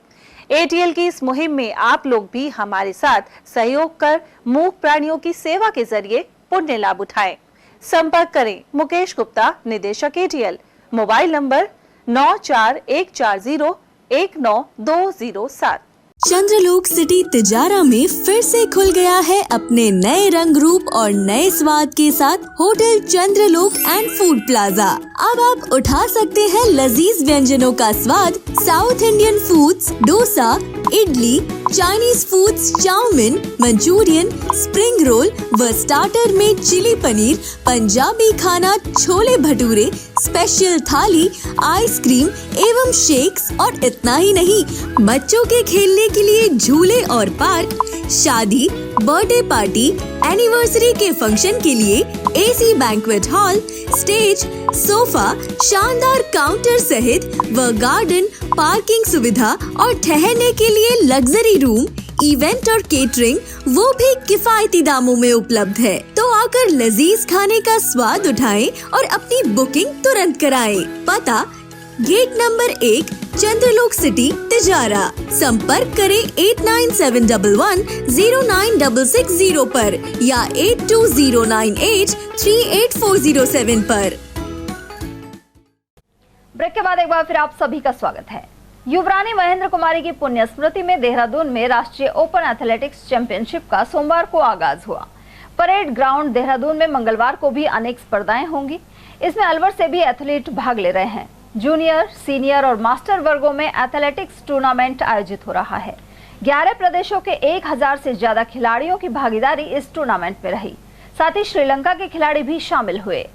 एटीएल की इस मुहिम में आप लोग भी हमारे साथ सहयोग कर मूक प्राणियों की सेवा के जरिए पुण्य लाभ उठाएं। संपर्क करें मुकेश गुप्ता, निदेशक एटीएल, मोबाइल नंबर 9414019207। चंद्रलोक सिटी तिजारा में फिर से खुल गया है अपने नए रंग रूप और नए स्वाद के साथ hotel Chandralok and food plaza. अब आप उठा सकते हैं लजीज व्यंजनों का स्वाद। South Indian foods, dosa, idli, Chinese foods, chow mein, Manchurian, spring roll व स्टार्टर में चिली पनीर, पंजाबी खाना, छोले भटूरे, स्पेशल थाली, आइसक्रीम एवं शेक्स और इतना ही नहीं, बच्चों के खेलने के लिए झूले और पार्क, शादी, बर्थडे पार्टी, एनिवर्सरी के फंक्शन के लिए AC banquet hall, stage, sofa, शानदार काउंटर सहित व गार्डन, पार्किंग सुविधा और ठहरने के लिए लग्जरी रूम, इवेंट और केटरिंग वो भी किफायती दामों में उपलब्ध है। तो आकर लजीज खाने का स्वाद उठाएं और अपनी बुकिंग तुरंत कराएं। पता गेट नंबर 1, चंद्रलोक सिटी, तिजारा। संपर्क करें 8971109660 पर या 8209838407 पर। ब्रेक के बाद एक बार फिर आप सभी का स्वागत है। युवरानी महेंद्र कुमारी की पुण्य स्मृति में देहरादून में राष्ट्रीय ओपन एथलेटिक्स चैंपियनशिप का सोमवार को आगाज हुआ। परेड ग्राउंड देहरादून में मंगलवार को भी अनेक स्पर्धाएं होंगी। इसमें अलवर से भी एथलीट भाग ले रहे हैं। जूनियर, सीनियर और मास्टर वर्गों में एथलेटिक्स टूर्नामेंट आयोजित हो रहा है। 11 प्रदेशों के 1000 से ज्यादा खिलाड़ियों की भागीदारी इस टूर्नामेंट में रही। साथ ही श्रीलंका के खिलाड़ी भी शामिल हुए।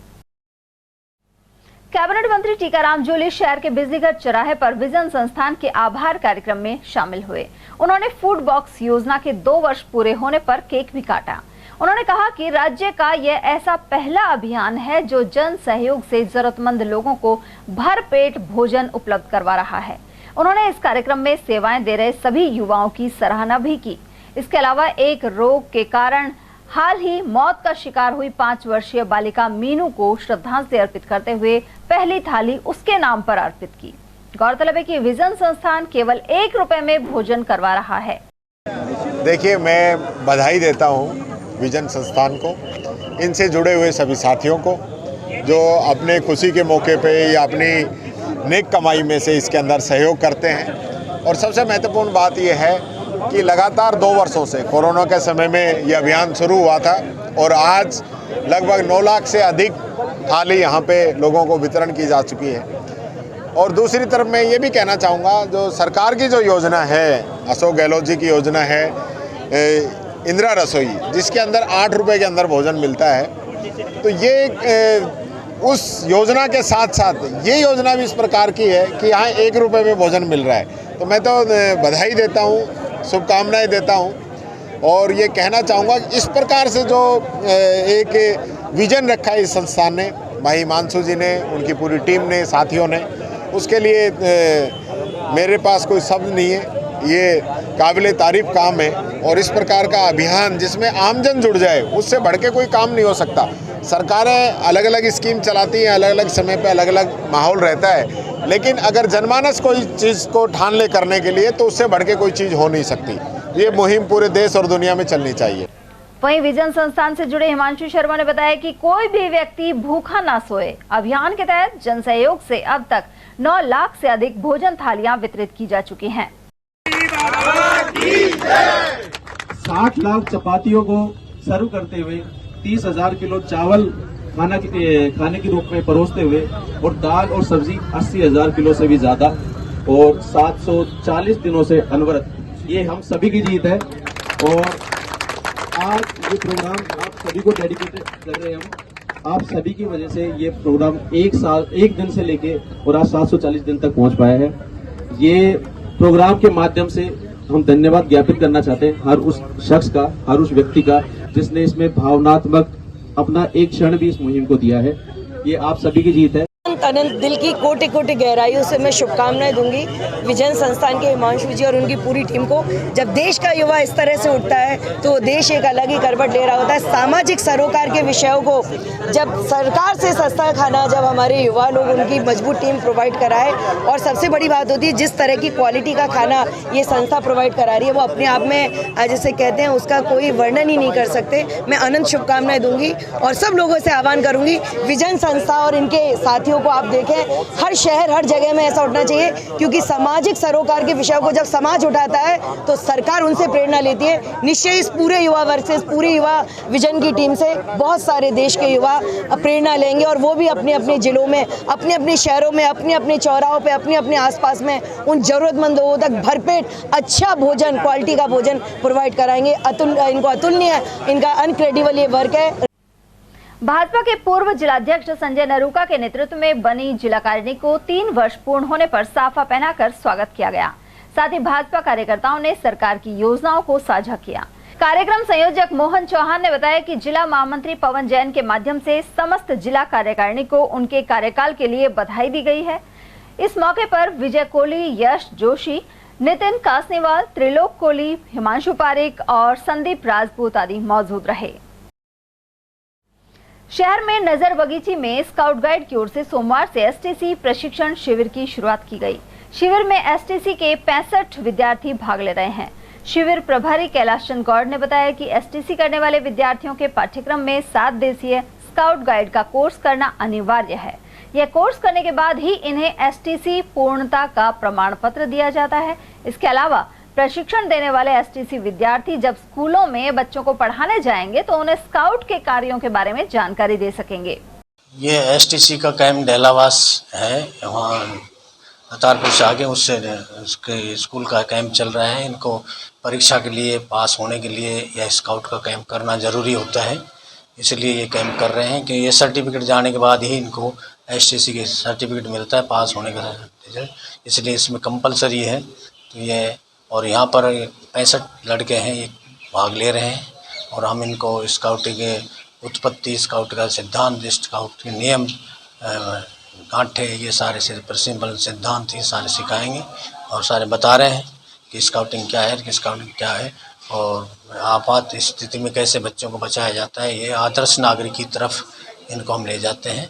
कैबिनेट मंत्री टीकाराम जूली शहर के बिजलीघर चौराहे पर विजन संस्थान के आभार कार्यक्रम में शामिल हुए। उन्होंने फूड बॉक्स योजना के 2 वर्ष पूरे होने पर केक भी काटा। उन्होंने कहा कि राज्य का यह ऐसा पहला अभियान है जो जन सहयोग से जरूरतमंद लोगों को भरपेट भोजन उपलब्ध करवा रहा है। उन्होंने इस कार्यक्रम में सेवाएं दे रहे सभी युवाओं की सराहना भी की। इसके अलावा एक रोग के कारण हाल ही मौत का शिकार हुई 5 वर्षीय बालिका मीनू को श्रद्धांजलि अर्पित करते हुए पहली थाली उसके नाम पर अर्पित की। गौरतलब है कि विजन संस्थान केवल 1 रुपए में भोजन करवा रहा है। देखिए, मैं बधाई देता हूँ विजन संस्थान को, इनसे जुड़े हुए सभी साथियों को जो अपने खुशी के मौके पे या अपनी नेक कमाई में से इसके अंदर सहयोग करते हैं। और सबसे महत्वपूर्ण बात यह है कि लगातार 2 वर्षों से कोरोना के समय में ये अभियान शुरू हुआ था और आज लगभग 9 लाख से अधिक थाली यहाँ पे लोगों को वितरण की जा चुकी है। और दूसरी तरफ मैं ये भी कहना चाहूँगा, जो सरकार की जो योजना है, अशोक गहलोत जी की योजना है इंदिरा रसोई, जिसके अंदर 8 रुपए के अंदर भोजन मिलता है, तो ये उस योजना के साथ साथ ये योजना भी इस प्रकार की है कि यहाँ 1 रुपए में भोजन मिल रहा है। तो मैं तो बधाई देता हूँ, शुभकामनाएं देता हूँ और ये कहना चाहूँगा इस प्रकार से जो एक विजन रखा है इस संस्थान ने, भाई हिमांशु जी ने, उनकी पूरी टीम ने, साथियों ने, उसके लिए मेरे पास कोई शब्द नहीं है। ये काबिले तारीफ काम है और इस प्रकार का अभियान जिसमें आमजन जुड़ जाए, उससे बढ़ के कोई काम नहीं हो सकता। सरकारें अलग अलग स्कीम चलाती हैं, अलग अलग समय पे अलग अलग माहौल रहता है, लेकिन अगर जनमानस कोई चीज़ को ठान ले करने के लिए तो उससे बढ़ के कोई चीज़ हो नहीं सकती। ये मुहिम पूरे देश और दुनिया में चलनी चाहिए। वहीं विजन संस्थान से जुड़े हिमांशु शर्मा ने बताया कि कोई भी व्यक्ति भूखा ना सोए। अभियान के तहत जन सहयोग से अब तक 9 लाख से अधिक भोजन थालियां वितरित की जा चुकी हैं। 60 लाख चपातियों को सर्व करते हुए 30,000 किलो चावल खाने के रूप में परोसते हुए और दाल और सब्जी 80,000 किलो से भी ज्यादा और 740 दिनों से अनवरत, ये हम सभी की जीत है। और आज ये प्रोग्राम आप सभी को डेडिकेटेड कर रहे हैं हम। आप सभी की वजह से ये प्रोग्राम 1 दिन से लेके और आज 740 दिन तक पहुंच पाया है। ये प्रोग्राम के माध्यम से हम धन्यवाद ज्ञापित करना चाहते हैं हर उस शख्स का, हर उस व्यक्ति का जिसने इसमें भावनात्मक अपना एक क्षण भी इस मुहिम को दिया है। ये आप सभी की जीत है। दिल की कोटि कोटि गहराइयों से मैं शुभकामनाएं दूंगी विजन संस्थान के हिमांशु जी और उनकी पूरी टीम को। जब देश का युवा इस तरह से उठता है तो देश एक अलग ही करवट ले रहा होता है। सामाजिक सरोकार के विषयों को जब सरकार से सस्ता खाना, जब हमारे युवा लोग उनकी मजबूत टीम प्रोवाइड कराए, और सबसे बड़ी बात होती है जिस तरह की क्वालिटी का खाना ये संस्था प्रोवाइड करा रही है वो अपने आप में जैसे कहते हैं उसका कोई वर्णन ही नहीं कर सकते। मैं अनंत शुभकामनाएं दूंगी और सब लोगों से आह्वान करूंगी, विजन संस्था और इनके साथियों को आप देखें, हर शहर हर जगह में ऐसा उठना चाहिए, क्योंकि सामाजिक सरोकार के विषयों को जब समाज उठाता है तो सरकार उनसे प्रेरणा लेती है। निश्चय इस पूरे युवा वर्ग से, इस पूरी युवा विजन की टीम से बहुत सारे देश के युवा प्रेरणा लेंगे और वो भी अपने अपने जिलों में, अपने अपने शहरों में, अपने अपने चौराहों पे, अपने अपने आसपास में उन जरूरतमंद लोगों तक भरपेट अच्छा भोजन, क्वालिटी का भोजन प्रोवाइड कराएंगे। इनको अतुलनीय, इनका अनक्रेडिबल ये वर्क है। भाजपा के पूर्व जिलाध्यक्ष संजय नरूका के नेतृत्व में बनी जिलाकारिणी को 3 वर्ष पूर्ण होने पर साफा पहनाकर स्वागत किया गया। साथ ही भाजपा कार्यकर्ताओं ने सरकार की योजनाओं को साझा किया। कार्यक्रम संयोजक मोहन चौहान ने बताया कि जिला महामंत्री पवन जैन के माध्यम से समस्त जिला कार्यकारिणी को उनके कार्यकाल के लिए बधाई दी गई है। इस मौके पर विजय कोहली, यश जोशी, नितिन कासनीवाल, त्रिलोक कोहली, हिमांशु पारिक और संदीप राजपूत आदि मौजूद रहे। शहर में नजर बगीची में स्काउट गाइड की ओर से सोमवार से एसटीसी प्रशिक्षण शिविर की शुरुआत की गई। शिविर में एसटीसी के 65 विद्यार्थी भाग ले रहे हैं। शिविर प्रभारी कैलाश चंद गौड़ ने बताया कि एसटीसी करने वाले विद्यार्थियों के पाठ्यक्रम में 7 दिवसीय स्काउट गाइड का कोर्स करना अनिवार्य है। यह कोर्स करने के बाद ही इन्हें एसटीसी पूर्णता का प्रमाण पत्र दिया जाता है। इसके अलावा प्रशिक्षण देने वाले एसटीसी विद्यार्थी जब स्कूलों में बच्चों को पढ़ाने जाएंगे तो उन्हें स्काउट के कार्यों के बारे में जानकारी दे सकेंगे। ये एसटीसी का कैंप डेलावास है, वहाँ अतारपुर से आगे उससे उसके स्कूल का कैंप चल रहा है। इनको परीक्षा के लिए पास होने के लिए यह स्काउट का कैंप करना ज़रूरी होता है, इसलिए ये कैंप कर रहे हैं कि ये सर्टिफिकेट जाने के बाद ही इनको एसटीसी के सर्टिफिकेट मिलता है पास होने का रिजल्ट, इसलिए इसमें कंपलसरी है। तो ये और यहाँ पर 65 लड़के हैं, ये भाग ले रहे हैं और हम इनको स्काउटिंग के उत्पत्ति, स्काउट का सिद्धांत, स्काउट के नियम, गांठे, ये सारे प्रिंसिपल सिद्धांत ये सारे सिखाएंगे और सारे बता रहे हैं कि स्काउटिंग क्या है, कि स्काउटिंग क्या है और आपात स्थिति में कैसे बच्चों को बचाया जाता है। ये आदर्श नागरिक की तरफ इनको हम ले जाते हैं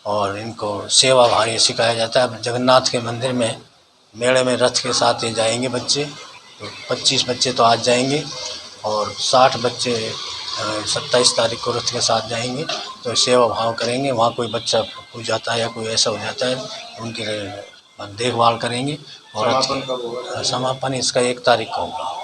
और इनको सेवा भाव ये सिखाया जाता है। अब जगन्नाथ के मंदिर में मेले में रथ के साथ ये जाएंगे बच्चे, तो 25 बच्चे तो आज जाएंगे और 60 बच्चे 27 तारीख को रथ के साथ जाएंगे, तो सेवा भाव करेंगे। वहाँ कोई बच्चा हो जाता है या कोई ऐसा हो जाता है, उनकी देखभाल करेंगे और समापन इसका 1 तारीख को होगा।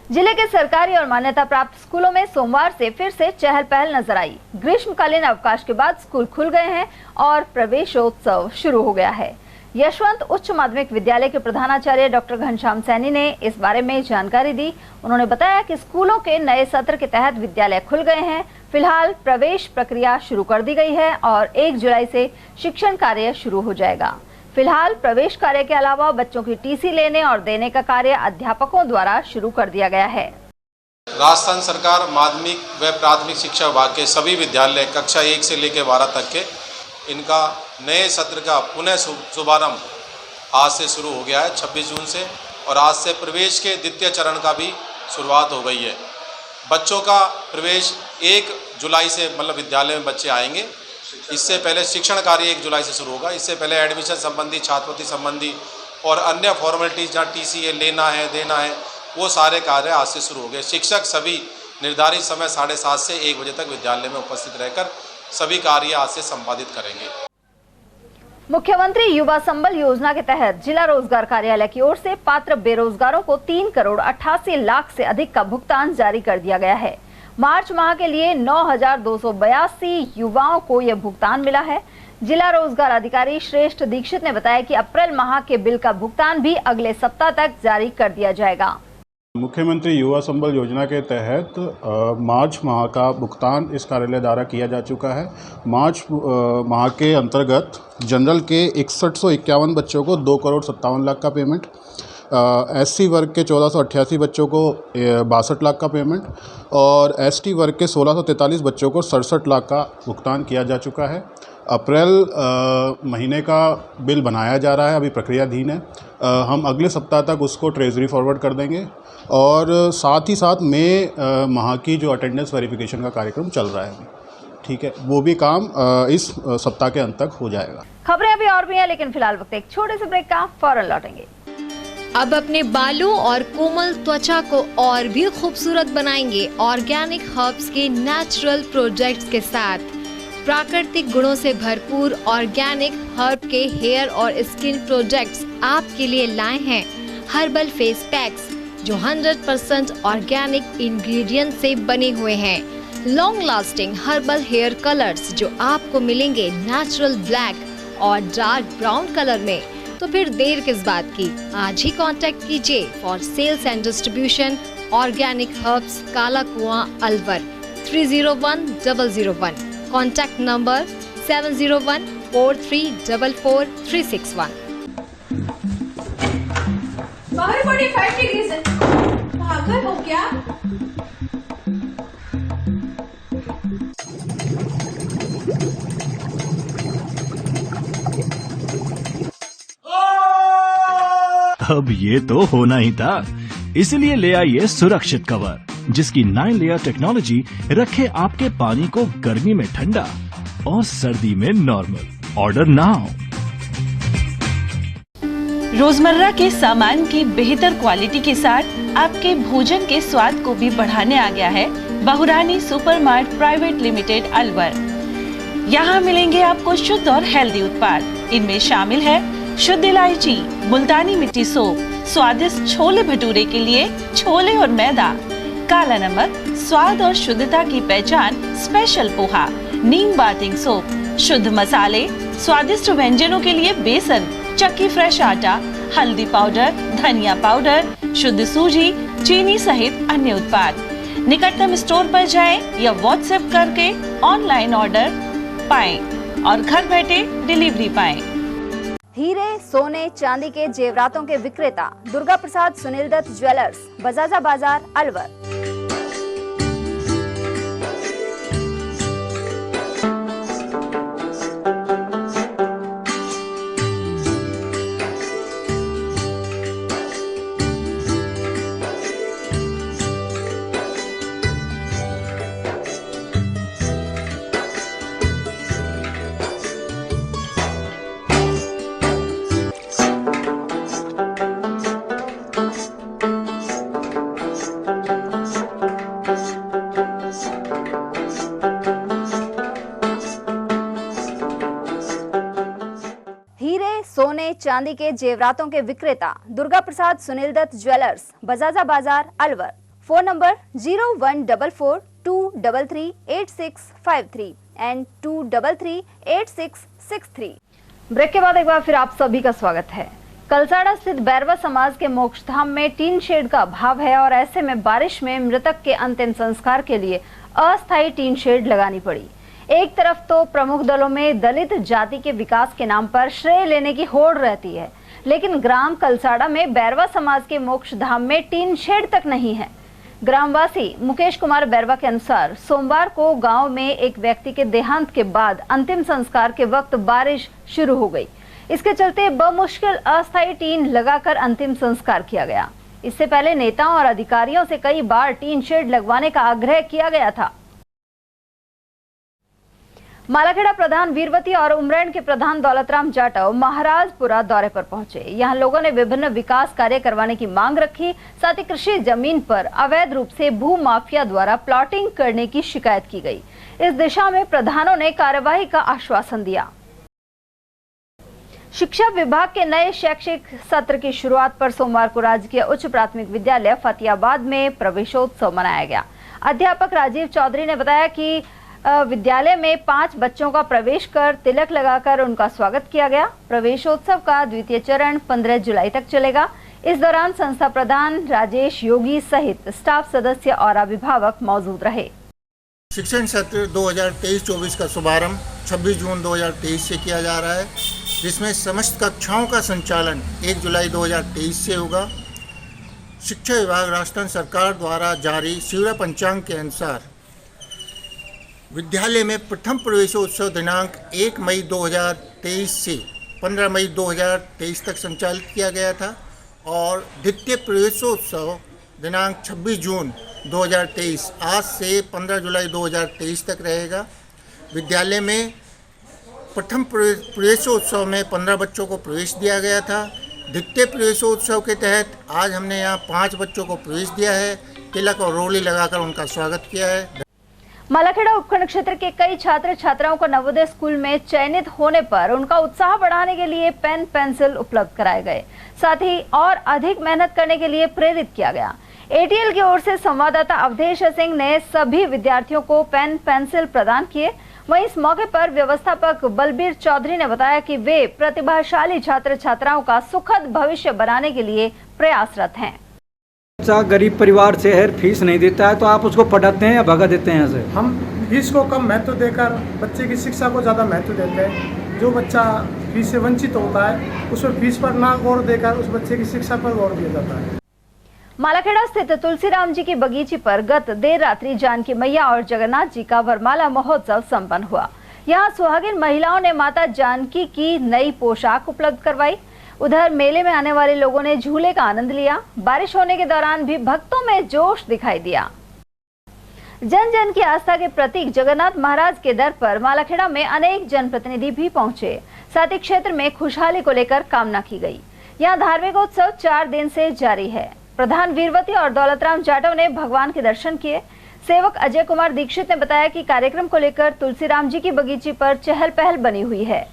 जिले के सरकारी और मान्यता प्राप्त स्कूलों में सोमवार से फिर से चहल पहल नजर आई। ग्रीष्मकालीन अवकाश के बाद स्कूल खुल गए हैं और प्रवेशोत्सव शुरू हो गया है। यशवंत उच्च माध्यमिक विद्यालय के प्रधानाचार्य डॉक्टर घनश्याम सैनी ने इस बारे में जानकारी दी। उन्होंने बताया कि स्कूलों के नए सत्र के तहत विद्यालय खुल गए हैं। फिलहाल प्रवेश प्रक्रिया शुरू कर दी गई है और 1 जुलाई से शिक्षण कार्य शुरू हो जाएगा। फिलहाल प्रवेश कार्य के अलावा बच्चों की टीसी लेने और देने का कार्य अध्यापकों द्वारा शुरू कर दिया गया है। राजस्थान सरकार माध्यमिक व प्राथमिक शिक्षा विभाग के सभी विद्यालय कक्षा 1 से लेकर 12 तक के इनका नए सत्र का पुनः शुभारंभ आज से शुरू हो गया है 26 जून से, और आज से प्रवेश के द्वितीय चरण का भी शुरुआत हो गई है। बच्चों का प्रवेश 1 जुलाई से मतलब विद्यालय में बच्चे आएंगे। इससे पहले शिक्षण कार्य 1 जुलाई से शुरू होगा। इससे पहले एडमिशन संबंधी, छात्रवृत्ति संबंधी और अन्य फॉर्मेलिटीज जहाँ टीसी लेना है, देना है, वो सारे कार्य आज से शुरू हो गए। शिक्षक सभी निर्धारित समय 7:30 से 1 बजे तक विद्यालय में उपस्थित रहकर सभी कार्य आज से संपादित करेंगे। मुख्यमंत्री युवा संबल योजना के तहत जिला रोजगार कार्यालय की ओर से पात्र बेरोजगारों को 3 करोड़ 88 लाख से अधिक का भुगतान जारी कर दिया गया है। मार्च माह के लिए 9,282 युवाओं को यह भुगतान मिला है। जिला रोजगार अधिकारी श्रेष्ठ दीक्षित ने बताया कि अप्रैल माह के बिल का भुगतान भी अगले सप्ताह तक जारी कर दिया जाएगा। मुख्यमंत्री युवा संबल योजना के तहत मार्च माह का भुगतान इस कार्यालय द्वारा किया जा चुका है। मार्च माह के अंतर्गत जनरल के 6151 बच्चों को 2 करोड़ 57 लाख का पेमेंट, एससी वर्ग के 1488 बच्चों को 62 लाख का पेमेंट और एसटी वर्ग के 1643 बच्चों को 67 लाख का भुगतान किया जा चुका है। अप्रैल महीने का बिल बनाया जा रहा है, अभी प्रक्रियाधीन है। हम अगले सप्ताह तक उसको ट्रेजरी फॉरवर्ड कर देंगे और साथ ही साथ मई माह की जो अटेंडेंस वेरिफिकेशन का कार्यक्रम चल रहा है, ठीक है, वो भी काम इस सप्ताह के अंत तक हो जाएगा। खबरें अभी और भी हैं, लेकिन फिलहाल वक्त एक छोटे से ब्रेक का, फौरन लौटेंगे। अब अपने बालों और कोमल त्वचा को और भी खूबसूरत बनाएंगे ऑर्गेनिक हर्ब्स के नेचुरल प्रोडक्ट्स के साथ। प्राकृतिक गुणों से भरपूर ऑर्गेनिक हर्ब के हेयर और स्किन प्रोडक्ट्स आपके लिए लाए हैं हर्बल फेस पैक्स, जो 100% ऑर्गेनिक इंग्रेडिएंट से बने हुए हैं। Long lasting herbal hair colours जो आपको मिलेंगे नेचुरल ब्लैक और डार्क ब्राउन कलर में। तो फिर देर किस बात की, आज ही कांटेक्ट कीजिए for sales and distribution organic herbs, Kala Kuan, Alwar 301001। Contact number 7014344361। 45 degree है, पागल हो क्या? अब ये तो होना ही था, इसलिए ले आइए सुरक्षित कवर। जिसकी 9 लेयर टेक्नोलॉजी रखे आपके पानी को गर्मी में ठंडा और सर्दी में नॉर्मल। Order now. रोजमर्रा के सामान की बेहतर क्वालिटी के साथ आपके भोजन के स्वाद को भी बढ़ाने आ गया है बहुरानी सुपरमार्ट प्राइवेट लिमिटेड अलवर। यहाँ मिलेंगे आपको शुद्ध और हेल्दी उत्पाद। इनमें शामिल है शुद्ध इलायची, मुल्तानी मिट्टी सोप, स्वादिष्ट छोले भटूरे के लिए छोले और मैदा, काला नमक, स्वाद और शुद्धता की पहचान स्पेशल पोहा, नीम बाथिंग सोप, शुद्ध मसाले, स्वादिष्ट व्यंजनों के लिए बेसन, चक्की फ्रेश आटा, हल्दी पाउडर, धनिया पाउडर, शुद्ध सूजी, चीनी सहित अन्य उत्पाद। निकटतम स्टोर पर जाएं या व्हाट्सएप करके ऑनलाइन ऑर्डर पाएं और घर बैठे डिलीवरी पाएं। हीरे, सोने, चांदी के जेवरातों के विक्रेता दुर्गा प्रसाद सुनील दत्त ज्वेलर्स, बजाजा बाजार, अलवर। सोने चांदी के जेवरातों के विक्रेता Durga Prasad Sunil Dutt jewellers, Bajaja Bazaar, Alwar. Phone number 0144233863 and 2338663। Break के बाद एक बार फिर आप सभी का स्वागत है। कलसाड़ा स्थित बैरवा समाज के मोक्ष धाम में टीन शेड का अभाव है और ऐसे में बारिश में मृतक के अंतिम संस्कार के लिए अस्थायी टीन शेड लगानी पड़ी। एक तरफ तो प्रमुख दलों में दलित जाति के विकास के नाम पर श्रेय लेने की होड़ रहती है, लेकिन ग्राम कलसाड़ा में बैरवा समाज के मोक्ष धाम में टीन शेड तक नहीं है। ग्रामवासी मुकेश कुमार बैरवा के अनुसार सोमवार को गांव में एक व्यक्ति के देहांत के बाद अंतिम संस्कार के वक्त बारिश शुरू हो गई। इसके चलते बमुश्किल अस्थायी टीन लगाकर अंतिम संस्कार किया गया। इससे पहले नेताओं और अधिकारियों से कई बार टीन शेड लगवाने का आग्रह किया गया था। मालाखेड़ा प्रधान वीरवती और उमरैन के प्रधान दौलतराम जाटव महाराजपुरा दौरे पर पहुंचे। यहां लोगों ने विभिन्न विकास कार्य करवाने की मांग रखी। साथ ही कृषि जमीन पर अवैध रूप से भू माफिया द्वारा प्लॉटिंग करने की शिकायत की गई। इस दिशा में प्रधानों ने कार्यवाही का आश्वासन दिया। शिक्षा विभाग के नए शैक्षिक सत्र की शुरुआत पर सोमवार को राजकीय उच्च प्राथमिक विद्यालय फतियाबाद में प्रवेशोत्सव मनाया गया। अध्यापक राजीव चौधरी ने बताया कि विद्यालय में 5 बच्चों का प्रवेश कर तिलक लगाकर उनका स्वागत किया गया। प्रवेशोत्सव का द्वितीय चरण 15 जुलाई तक चलेगा। इस दौरान संस्था प्रधान राजेश योगी सहित स्टाफ सदस्य और अभिभावक मौजूद रहे। शिक्षण सत्र 2023-24 का शुभारंभ 26 जून 2023 से किया जा रहा है, जिसमें समस्त कक्षाओं का संचालन 1 जुलाई 2023 से होगा। शिक्षा विभाग राजस्थान सरकार द्वारा जारी शिवरा पंचांग के अनुसार विद्यालय में प्रथम प्रवेशोत्सव दिनांक 1 मई 2023 से 15 मई 2023 तक संचालित किया गया था और द्वितीय प्रवेशोत्सव दिनांक 26 जून 2023 आज से 15 जुलाई 2023 तक रहेगा। विद्यालय में प्रथम प्रवेशोत्सव में 15 बच्चों को प्रवेश दिया गया था। द्वितीय प्रवेशोत्सव के तहत आज हमने यहाँ 5 बच्चों को प्रवेश दिया है। तिलक और रोली लगाकर उनका स्वागत किया है। मालाखेड़ा उपखंड क्षेत्र के कई छात्र छात्राओं को नवोदय स्कूल में चयनित होने पर उनका उत्साह बढ़ाने के लिए पेन पेंसिल उपलब्ध कराए गए। साथ ही और अधिक मेहनत करने के लिए प्रेरित किया गया। एटीएल की ओर से संवाददाता अवधेश सिंह ने सभी विद्यार्थियों को पेन पेंसिल प्रदान किए। वहीं इस मौके पर व्यवस्थापक बलबीर चौधरी ने बताया कि वे प्रतिभाशाली छात्र छात्राओं का सुखद भविष्य बनाने के लिए प्रयासरत हैं। बच्चा गरीब परिवार से है, फीस नहीं देता है, तो आप उसको पढ़ाते हैं या भगा देते हैं यहाँ से? हम फीस को कम महत्व देकर बच्चे की शिक्षा को ज़्यादा महत्व देते हैं। जो बच्चा फीस से वंचित होता है उस पर फीस पर ना गौर देकर उस बच्चे की शिक्षा पर गौर दिया जाता है। मालाखेड़ा स्थित तुलसीराम जी की बगीचे पर गत देर रात्रि जानकी मैया और जगन्नाथ जी का वरमाला महोत्सव संपन्न हुआ। यहाँ सुहागिन महिलाओं ने माता जानकी की नई पोशाक उपलब्ध करवाई। उधर मेले में आने वाले लोगों ने झूले का आनंद लिया। बारिश होने के दौरान भी भक्तों में जोश दिखाई दिया। जन जन की आस्था के प्रतीक जगन्नाथ महाराज के दर पर मालाखेड़ा में अनेक जनप्रतिनिधि भी पहुंचे। साथ ही क्षेत्र में खुशहाली को लेकर कामना की गई। यहाँ धार्मिक उत्सव 4 दिन से जारी है। प्रधान वीरवती और दौलतराम जाटव ने भगवान के दर्शन किए। सेवक अजय कुमार दीक्षित ने बताया कि कार्यक्रम को लेकर तुलसीराम जी की बगीचे पर चहल पहल बनी हुई है।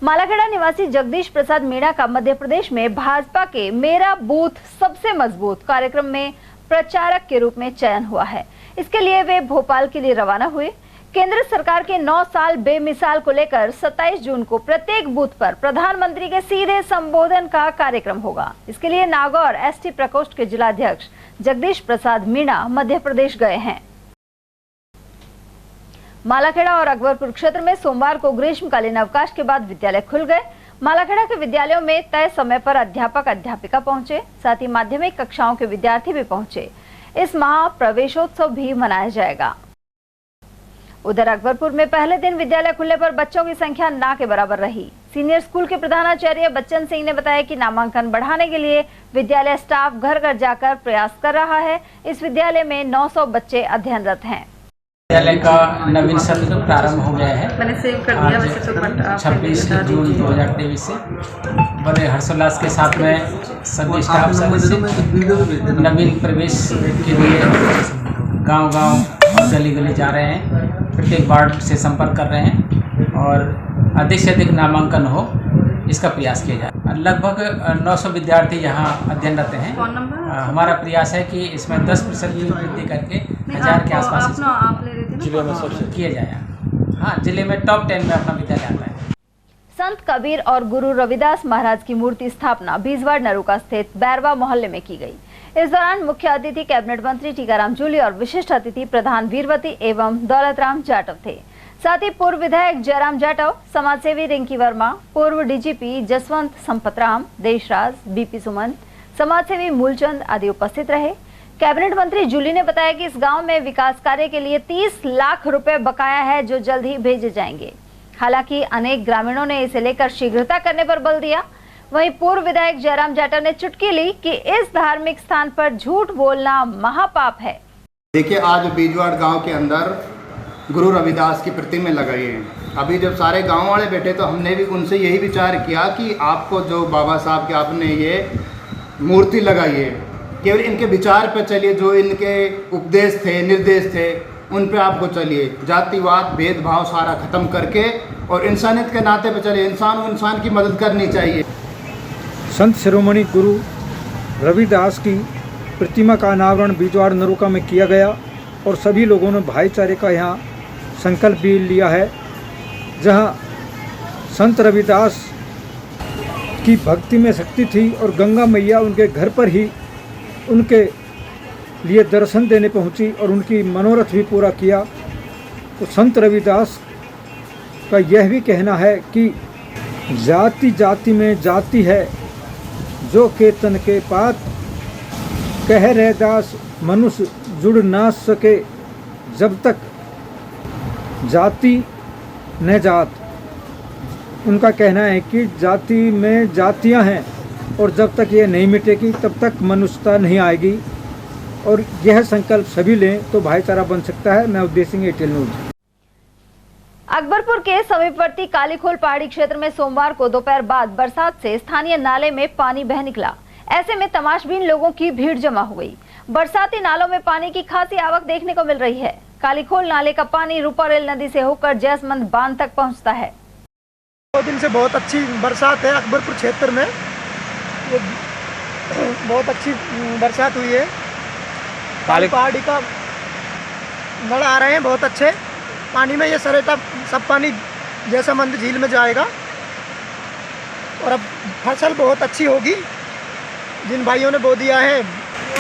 मालाखेड़ा निवासी जगदीश प्रसाद मीणा का मध्य प्रदेश में भाजपा के मेरा बूथ सबसे मजबूत कार्यक्रम में प्रचारक के रूप में चयन हुआ है। इसके लिए वे भोपाल के लिए रवाना हुए। केंद्र सरकार के 9 साल बेमिसाल को लेकर 27 जून को प्रत्येक बूथ पर प्रधानमंत्री के सीधे संबोधन का कार्यक्रम होगा। इसके लिए नागौर एसटी प्रकोष्ठ के जिलाध्यक्ष जगदीश प्रसाद मीणा मध्य प्रदेश गए हैं। मालाखेड़ा और अकबरपुर क्षेत्र में सोमवार को ग्रीष्मकालीन अवकाश के बाद विद्यालय खुल गए। मालाखेड़ा के विद्यालयों में तय समय पर अध्यापक अध्यापिका पहुंचे। साथ ही माध्यमिक कक्षाओं के विद्यार्थी भी पहुंचे। इस माह प्रवेशोत्सव भी मनाया जाएगा। उधर अकबरपुर में पहले दिन विद्यालय खुलने पर बच्चों की संख्या ना के बराबर रही। सीनियर स्कूल के प्रधानाचार्य बच्चन सिंह ने बताया कि नामांकन बढ़ाने के लिए विद्यालय स्टाफ घर घर जाकर प्रयास कर रहा है। इस विद्यालय में 900 बच्चे अध्ययनरत हैं। विद्यालय का नवीन सत्र प्रारंभ हो गया है। मैंने सेव कर दिया वैसे तो 26 जून 2023 से बड़े हर्षोल्लास के साथ में सभी स्टाफ सदस्य नवीन प्रवेश के लिए गांव-गांव और गली-गली जा रहे हैं। प्रत्येक वार्ड से संपर्क कर रहे हैं और अधिक से अधिक नामांकन हो इसका प्रयास किया जाए। लगभग 900 विद्यार्थी यहाँ अध्ययनरत हैं। हमारा प्रयास है कि इसमें 10% की वृद्धि करके 1000 के आसपास जिले में सबसे किया जाए। हाँ, जिले में टॉप 10 में अपना विद्यालय आता है। संत कबीर और गुरु रविदास महाराज की मूर्ति स्थापना बीसवाड़ नरुका स्थित बैरवा मोहल्ले में की गई। इस दौरान मुख्य अतिथि कैबिनेट मंत्री टीकाराम जूली और विशिष्ट अतिथि प्रधान वीरवती एवं दौलतराम जाटव थे। साथ ही पूर्व विधायक जयराम जाटव, समाजसेवी रिंकी वर्मा, पूर्व डीजीपी जसवंत संपतराम, देशराज, बीपी सुमन, समाजसेवी मूलचंद आदि उपस्थित रहे। कैबिनेट मंत्री जूली ने बताया कि इस गांव में विकास कार्य के लिए 30 लाख रुपए बकाया है, जो जल्द ही भेजे जाएंगे। हालांकि अनेक ग्रामीणों ने इसे लेकर शीघ्रता करने पर बल दिया। वहीं पूर्व विधायक जयराम जाटव ने चुटकी ली कि इस धार्मिक स्थान पर झूठ बोलना महापाप है। देखिए, आज बीजवाड़ गांव के अंदर गुरु रविदास की प्रतिमा लगाई है। अभी जब सारे गांव वाले बैठे तो हमने भी उनसे यही विचार किया कि आपको जो बाबा साहब के आपने ये मूर्ति लगाई है, केवल इनके विचार पर चलिए, जो इनके उपदेश थे, निर्देश थे, उन पे आपको चलिए। जातिवाद, भेदभाव सारा खत्म करके और इंसानियत के नाते पे चलिए। इंसान की मदद करनी चाहिए। संत शिरोमणि गुरु रविदास की प्रतिमा का अनावरण बीजवाड़ नरुका में किया गया और सभी लोगों ने भाईचारे का यहाँ संकल्प भी लिया है। जहाँ संत रविदास की भक्ति में शक्ति थी और गंगा मैया उनके घर पर ही उनके लिए दर्शन देने पहुँची और उनकी मनोरथ भी पूरा किया। तो संत रविदास का यह भी कहना है कि जाति जाति में जाति है, जो केतन के पात कह रैदास मनुष्य जुड़ ना सके, जब तक जाति न जात। उनका कहना है कि जाति में जातियां हैं और जब तक ये नहीं मिटेगी तब तक मनुष्यता नहीं आएगी। और यह संकल्प सभी लें तो भाईचारा बन सकता है। मैं उद्देश्य सिंह, एयरटेल न्यूज। अकबरपुर के समीपवर्ती कालीखोल पहाड़ी क्षेत्र में सोमवार को दोपहर बाद बरसात से स्थानीय नाले में पानी बह निकला। ऐसे में तमाशबीन लोगों की भीड़ जमा हो गई। बरसाती नालों में पानी की खासी आवक देखने को मिल रही है। कालीखोल नाले का पानी रूपारेल नदी से होकर जैसमंद बांध तक पहुंचता है। 2 दिन से बहुत अच्छी बरसात है अकबरपुर क्षेत्र में। बहुत अच्छी बरसात हुई है। पहाड़ी का गढ़ आ रहे हैं बहुत अच्छे पानी में। ये सरेटा सब पानी जैसमंद झील में जाएगा और अब फसल बहुत अच्छी होगी। जिन भाइयों ने बो दिया है,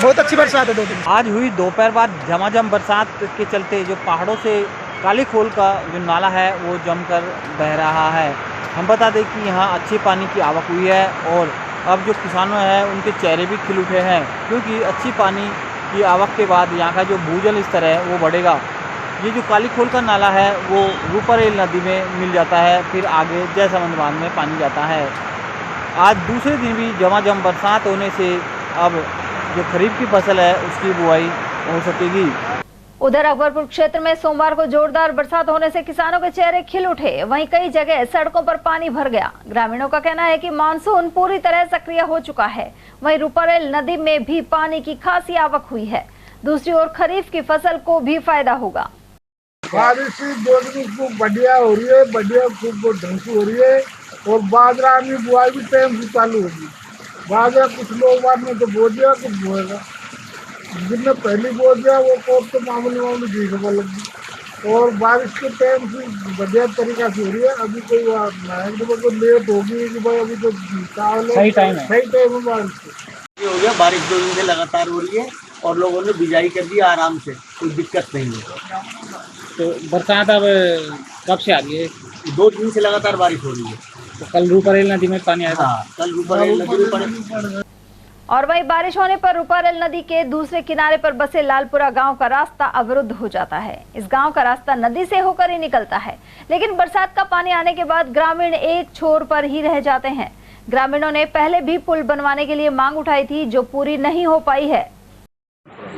बहुत अच्छी बरसात है 2 दिन। आज हुई दोपहर बाद झमाझम बरसात के चलते जो पहाड़ों से कालीखोल का जो नाला है वो जमकर बह रहा है। हम बता दें कि यहाँ अच्छे पानी की आवक हुई है और अब जो किसानों हैं उनके चेहरे भी खिल उठे हैं, क्योंकि अच्छी पानी की आवक के बाद यहाँ का जो भूजल स्तर है वो बढ़ेगा। ये जो कालीखोल का नाला है वो रूपारेल नदी में मिल जाता है, फिर आगे जैसमंद बांध में पानी जाता है। आज दूसरे दिन भी झमाझम बरसात होने से अब जो खरीफ की फसल है उसकी बुआई हो सकेगी। उधर अकबरपुर क्षेत्र में सोमवार को जोरदार बरसात होने से किसानों के चेहरे खिल उठे। वहीं कई जगह सड़कों पर पानी भर गया। ग्रामीणों का कहना है कि मानसून पूरी तरह सक्रिय हो चुका है। वहीं रुपारेल नदी में भी पानी की खासी आवक हुई है। दूसरी ओर खरीफ की फसल को भी फायदा होगा। बारिश खूब बढ़िया हो रही है, बढ़िया खूब ढंग से हो रही है और बाजरा में बुआई भी टाइम से चालू होगी। बाजरा कुछ लोग बाद में तो बो दिया, कुछ बोएगा। जिनने पहले बो दिया वो कोप तो मामूली देखने लगी और बारिश के टाइम से बढ़िया तरीका से हो रही है। अभी कोई तो लेट होगी कि भाई अभी तो सही टाइम है बारिश हो गया। बारिश 2 दिन से लगातार हो रही है और लोगों ने बिजाई कर दी आराम से, कोई दिक्कत नहीं है। तो बरसात अब कब से आ रही है? 2 दिन से लगातार बारिश हो रही है। तो कल रूपारेल नदी में पानी आया था। हाँ, कल रूपारेल नदी में पानी। और वहीं बारिश होने पर रूपारेल नदी के दूसरे किनारे पर बसे लालपुरा गांव का रास्ता अवरुद्ध हो जाता है। इस गांव का रास्ता नदी से होकर ही निकलता है, लेकिन बरसात का पानी आने के बाद ग्रामीण एक छोर पर ही रह जाते हैं। ग्रामीणों ने पहले भी पुल बनवाने के लिए मांग उठाई थी, जो पूरी नहीं हो पाई है।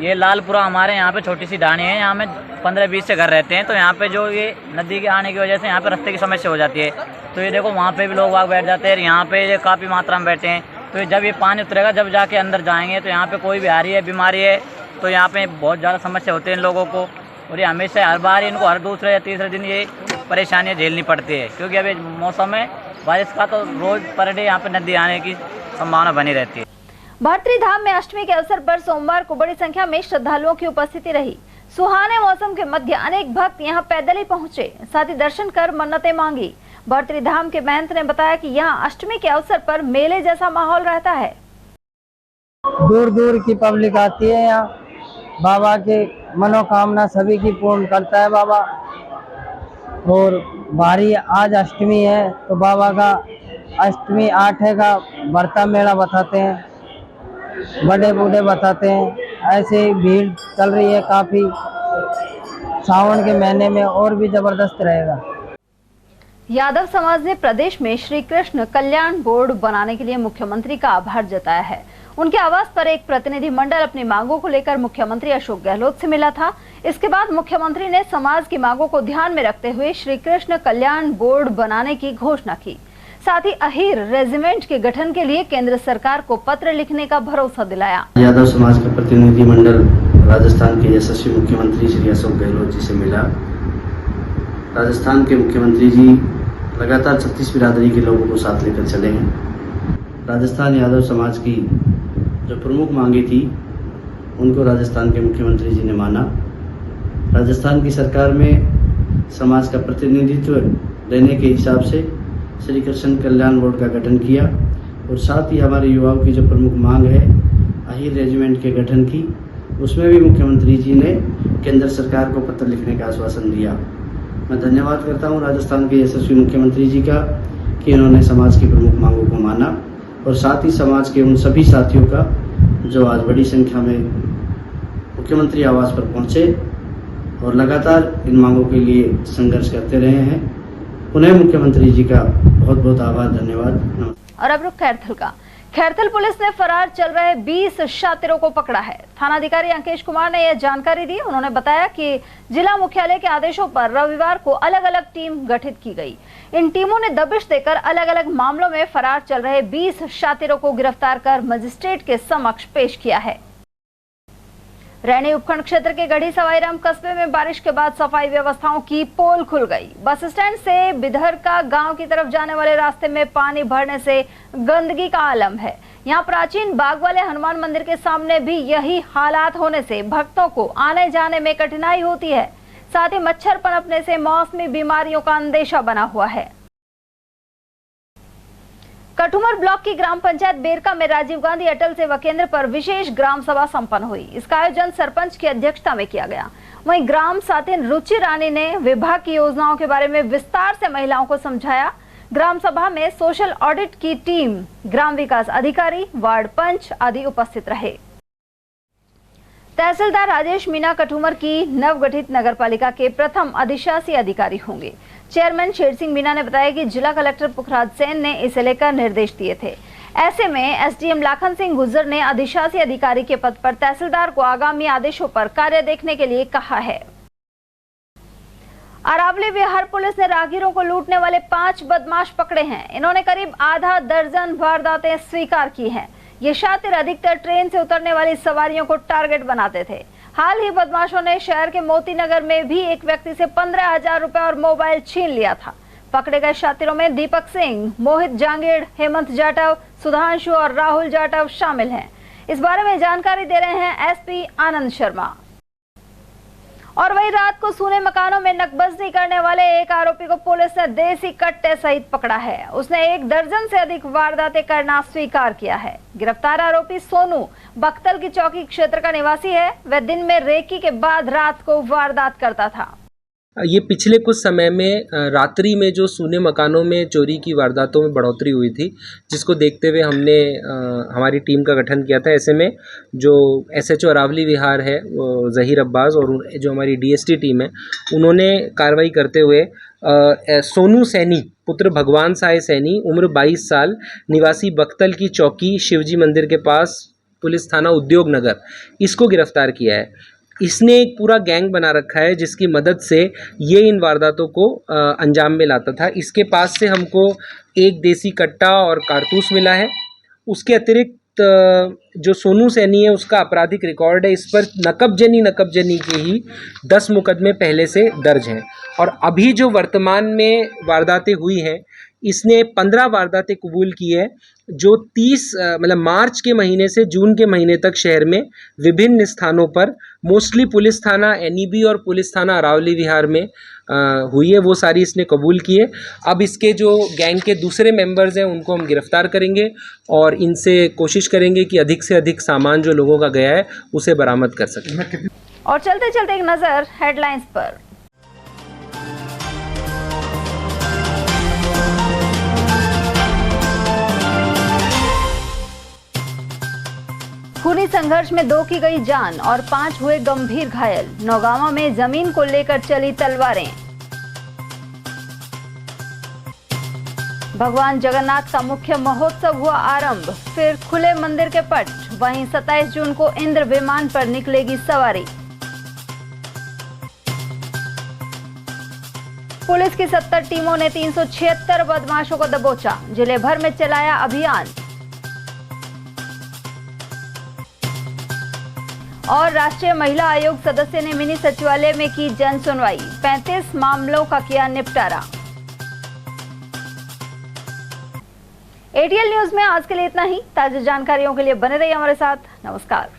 ये लालपुरा हमारे यहाँ पे छोटी सी ढाणी है। यहाँ में 15-20 से घर रहते हैं। तो यहाँ पे जो ये नदी के आने की वजह से यहाँ पे रास्ते की समस्या हो जाती है। तो ये देखो वहाँ पे भी लोग बैठ जाते हैं। यहाँ पे ये काफ़ी मात्रा में बैठे हैं। तो जब ये पानी उतरेगा, जब जाके अंदर जाएंगे तो यहाँ पे कोई भी आ रही है बीमारी है तो यहाँ पे बहुत ज़्यादा समस्या होती है इन लोगों को। और ये हमेशा हर बार इनको हर दूसरे या तीसरे दिन ये परेशानियाँ झेलनी पड़ती है, क्योंकि अभी मौसम है बारिश का, तो रोज पर डे यहाँ पे नदी आने की संभावना बनी रहती है। भर्तरी धाम में अष्टमी के अवसर पर सोमवार को बड़ी संख्या में श्रद्धालुओं की उपस्थिति रही। सुहाने मौसम के मध्य अनेक भक्त यहां पैदल ही पहुंचे, साथ ही दर्शन कर मन्नतें मांगी। भर्तरी धाम के महंत ने बताया कि यहां अष्टमी के अवसर पर मेले जैसा माहौल रहता है। दूर दूर की पब्लिक आती है यहाँ, बाबा के मनोकामना सभी की पूर्ण करता है बाबा। और भारी आज अष्टमी है तो बाबा का अष्टमी 8 का बरता मेला बताते हैं, बड़े बूढ़े बताते हैं। ऐसे ही भीड़ चल रही है काफी। सावन के महीने में और भी जबरदस्त रहेगा। यादव समाज ने प्रदेश में श्री कृष्ण कल्याण बोर्ड बनाने के लिए मुख्यमंत्री का आभार जताया है। उनके आवास पर एक प्रतिनिधिमंडल अपनी मांगों को लेकर मुख्यमंत्री अशोक गहलोत से मिला था। इसके बाद मुख्यमंत्री ने समाज की मांगों को ध्यान में रखते हुए श्री कृष्ण कल्याण बोर्ड बनाने की घोषणा की। साथ ही अहीर रेजिमेंट के गठन के लिए केंद्र सरकार को पत्र लिखने का भरोसा दिलाया। यादव समाज का प्रतिनिधिमंडल राजस्थान के यशस्वी मुख्यमंत्री श्री अशोक गहलोत जी से मिला। राजस्थान के मुख्यमंत्री जी लगातार 36 बिरादरी के लोगों को साथ लेकर चले हैं। राजस्थान यादव समाज की जो प्रमुख मांगे थी उनको राजस्थान के मुख्यमंत्री जी ने माना। राजस्थान की सरकार में समाज का प्रतिनिधित्व देने के हिसाब से श्री कृष्ण कल्याण बोर्ड का गठन किया और साथ ही हमारे युवाओं की जो प्रमुख मांग है अहीर रेजिमेंट के गठन की, उसमें भी मुख्यमंत्री जी ने केंद्र सरकार को पत्र लिखने का आश्वासन दिया। मैं धन्यवाद करता हूं राजस्थान के यशस्वी मुख्यमंत्री जी का कि इन्होंने समाज की प्रमुख मांगों को माना और साथ ही समाज के उन सभी साथियों का जो आज बड़ी संख्या में मुख्यमंत्री आवास पर पहुंचे और लगातार इन मांगों के लिए संघर्ष करते रहे हैं। उन्हें मुख्यमंत्री जी का बहुत बहुत आभार, धन्यवाद। और अब रुक खैरथल का। खैरथल पुलिस ने फरार चल रहे 20 शातिरों को पकड़ा है। थानाधिकारी अंकेश कुमार ने यह जानकारी दी। उन्होंने बताया कि जिला मुख्यालय के आदेशों पर रविवार को अलग अलग टीम गठित की गई। इन टीमों ने दबिश देकर अलग अलग मामलों में फरार चल रहे 20 शातिरों को गिरफ्तार कर मजिस्ट्रेट के समक्ष पेश किया है। रैनी उपखंड क्षेत्र के गढ़ी सवाईराम कस्बे में बारिश के बाद सफाई व्यवस्थाओं की पोल खुल गई। बस स्टैंड से बिधरका गांव की तरफ जाने वाले रास्ते में पानी भरने से गंदगी का आलम है। यहां प्राचीन बाग वाले हनुमान मंदिर के सामने भी यही हालात होने से भक्तों को आने जाने में कठिनाई होती है। साथ ही मच्छर पनपने से मौसमी बीमारियों का अंदेशा बना हुआ है। कठुमर ब्लॉक की ग्राम पंचायत बेरका में राजीव गांधी अटल सेवा केंद्र पर विशेष ग्राम सभा संपन्न हुई। इसका आयोजन सरपंच की अध्यक्षता में किया गया। वहीं ग्राम साथिन रुचि रानी ने विभाग की योजनाओं के बारे में विस्तार से महिलाओं को समझाया। ग्राम सभा में सोशल ऑडिट की टीम, ग्राम विकास अधिकारी, वार्ड पंच आदि उपस्थित रहे। तहसीलदार राजेश मीना कठुमर की नवगठित नगरपालिका के प्रथम अधिशासी अधिकारी होंगे। चेयरमैन शेर सिंह मीना ने बताया कि जिला कलेक्टर पुखराज सेन ने इसे लेकर निर्देश दिए थे। ऐसे में एसडीएम लाखन सिंह गुर्जर ने अधिशासी अधिकारी के पद पर तहसीलदार को आगामी आदेशों पर कार्य देखने के लिए कहा है। अरावली विहार पुलिस ने राहगीरों को लूटने वाले 5 बदमाश पकड़े हैं। इन्होंने करीब आधा दर्जन वारदातें स्वीकार की हैं। ये शातिर अधिकतर ट्रेन से उतरने वाली सवारियों को टारगेट बनाते थे। हाल ही बदमाशों ने शहर के मोती नगर में भी एक व्यक्ति से 15,000 रुपए और मोबाइल छीन लिया था। पकड़े गए शातिरों में दीपक सिंह, मोहित जांगीड़, हेमंत जाटव, सुधांशु और राहुल जाटव शामिल हैं। इस बारे में जानकारी दे रहे हैं एसपी आनंद शर्मा। और वही रात को सूने मकानों में नकबंदी करने वाले एक आरोपी को पुलिस ने देसी कट्टे सहित पकड़ा है। उसने 1 दर्जन से अधिक वारदातें करना स्वीकार किया है। गिरफ्तार आरोपी सोनू बख्तल की चौकी क्षेत्र का निवासी है। वह दिन में रेकी के बाद रात को वारदात करता था। ये पिछले कुछ समय में रात्रि में जो सूने मकानों में चोरी की वारदातों में बढ़ोतरी हुई थी, जिसको देखते हुए हमने हमारी टीम का गठन किया था। ऐसे में जो एसएचओ अरावली विहार है ज़हीर अब्बास और जो हमारी डीएसटी टीम है, उन्होंने कार्रवाई करते हुए सोनू सैनी पुत्र भगवान साय सैनी उम्र 22 साल निवासी बख्तल की चौकी शिवजी मंदिर के पास पुलिस थाना उद्योग नगर, इसको गिरफ्तार किया है। इसने एक पूरा गैंग बना रखा है जिसकी मदद से ये इन वारदातों को अंजाम में लाता था। इसके पास से हमको एक देसी कट्टा और कारतूस मिला है। उसके अतिरिक्त जो सोनू सैनी है उसका आपराधिक रिकॉर्ड है। इस पर नकबजनी के ही 10 मुकदमे पहले से दर्ज हैं। और अभी जो वर्तमान में वारदातें हुई हैं, इसने 15 वारदातें कबूल की है, जो 30 मतलब मार्च के महीने से जून के महीने तक शहर में विभिन्न स्थानों पर मोस्टली पुलिस थाना एनईबी और पुलिस थाना अरावली विहार में हुई है। वो सारी इसने कबूल की है। अब इसके जो गैंग के दूसरे मेंबर्स हैं उनको हम गिरफ्तार करेंगे और इनसे कोशिश करेंगे कि अधिक से अधिक सामान जो लोगों का गया है उसे बरामद कर सकें। और चलते चलते एक नजर हेडलाइंस पर। खूनी संघर्ष में 2 की गई जान और 5 हुए गंभीर घायल। नौगांवा में जमीन को लेकर चली तलवारें। भगवान जगन्नाथ का मुख्य महोत्सव हुआ आरंभ, फिर खुले मंदिर के पट। वहीं 27 जून को इंद्र विमान पर निकलेगी सवारी। पुलिस की 70 टीमों ने 376 बदमाशों को दबोचा। जिले भर में चलाया अभियान। और राष्ट्रीय महिला आयोग सदस्य ने मिनी सचिवालय में की जन सुनवाई। 35 मामलों का किया निपटारा। एटीएल न्यूज में आज के लिए इतना ही। ताजा जानकारियों के लिए बने रहिए हमारे साथ। नमस्कार।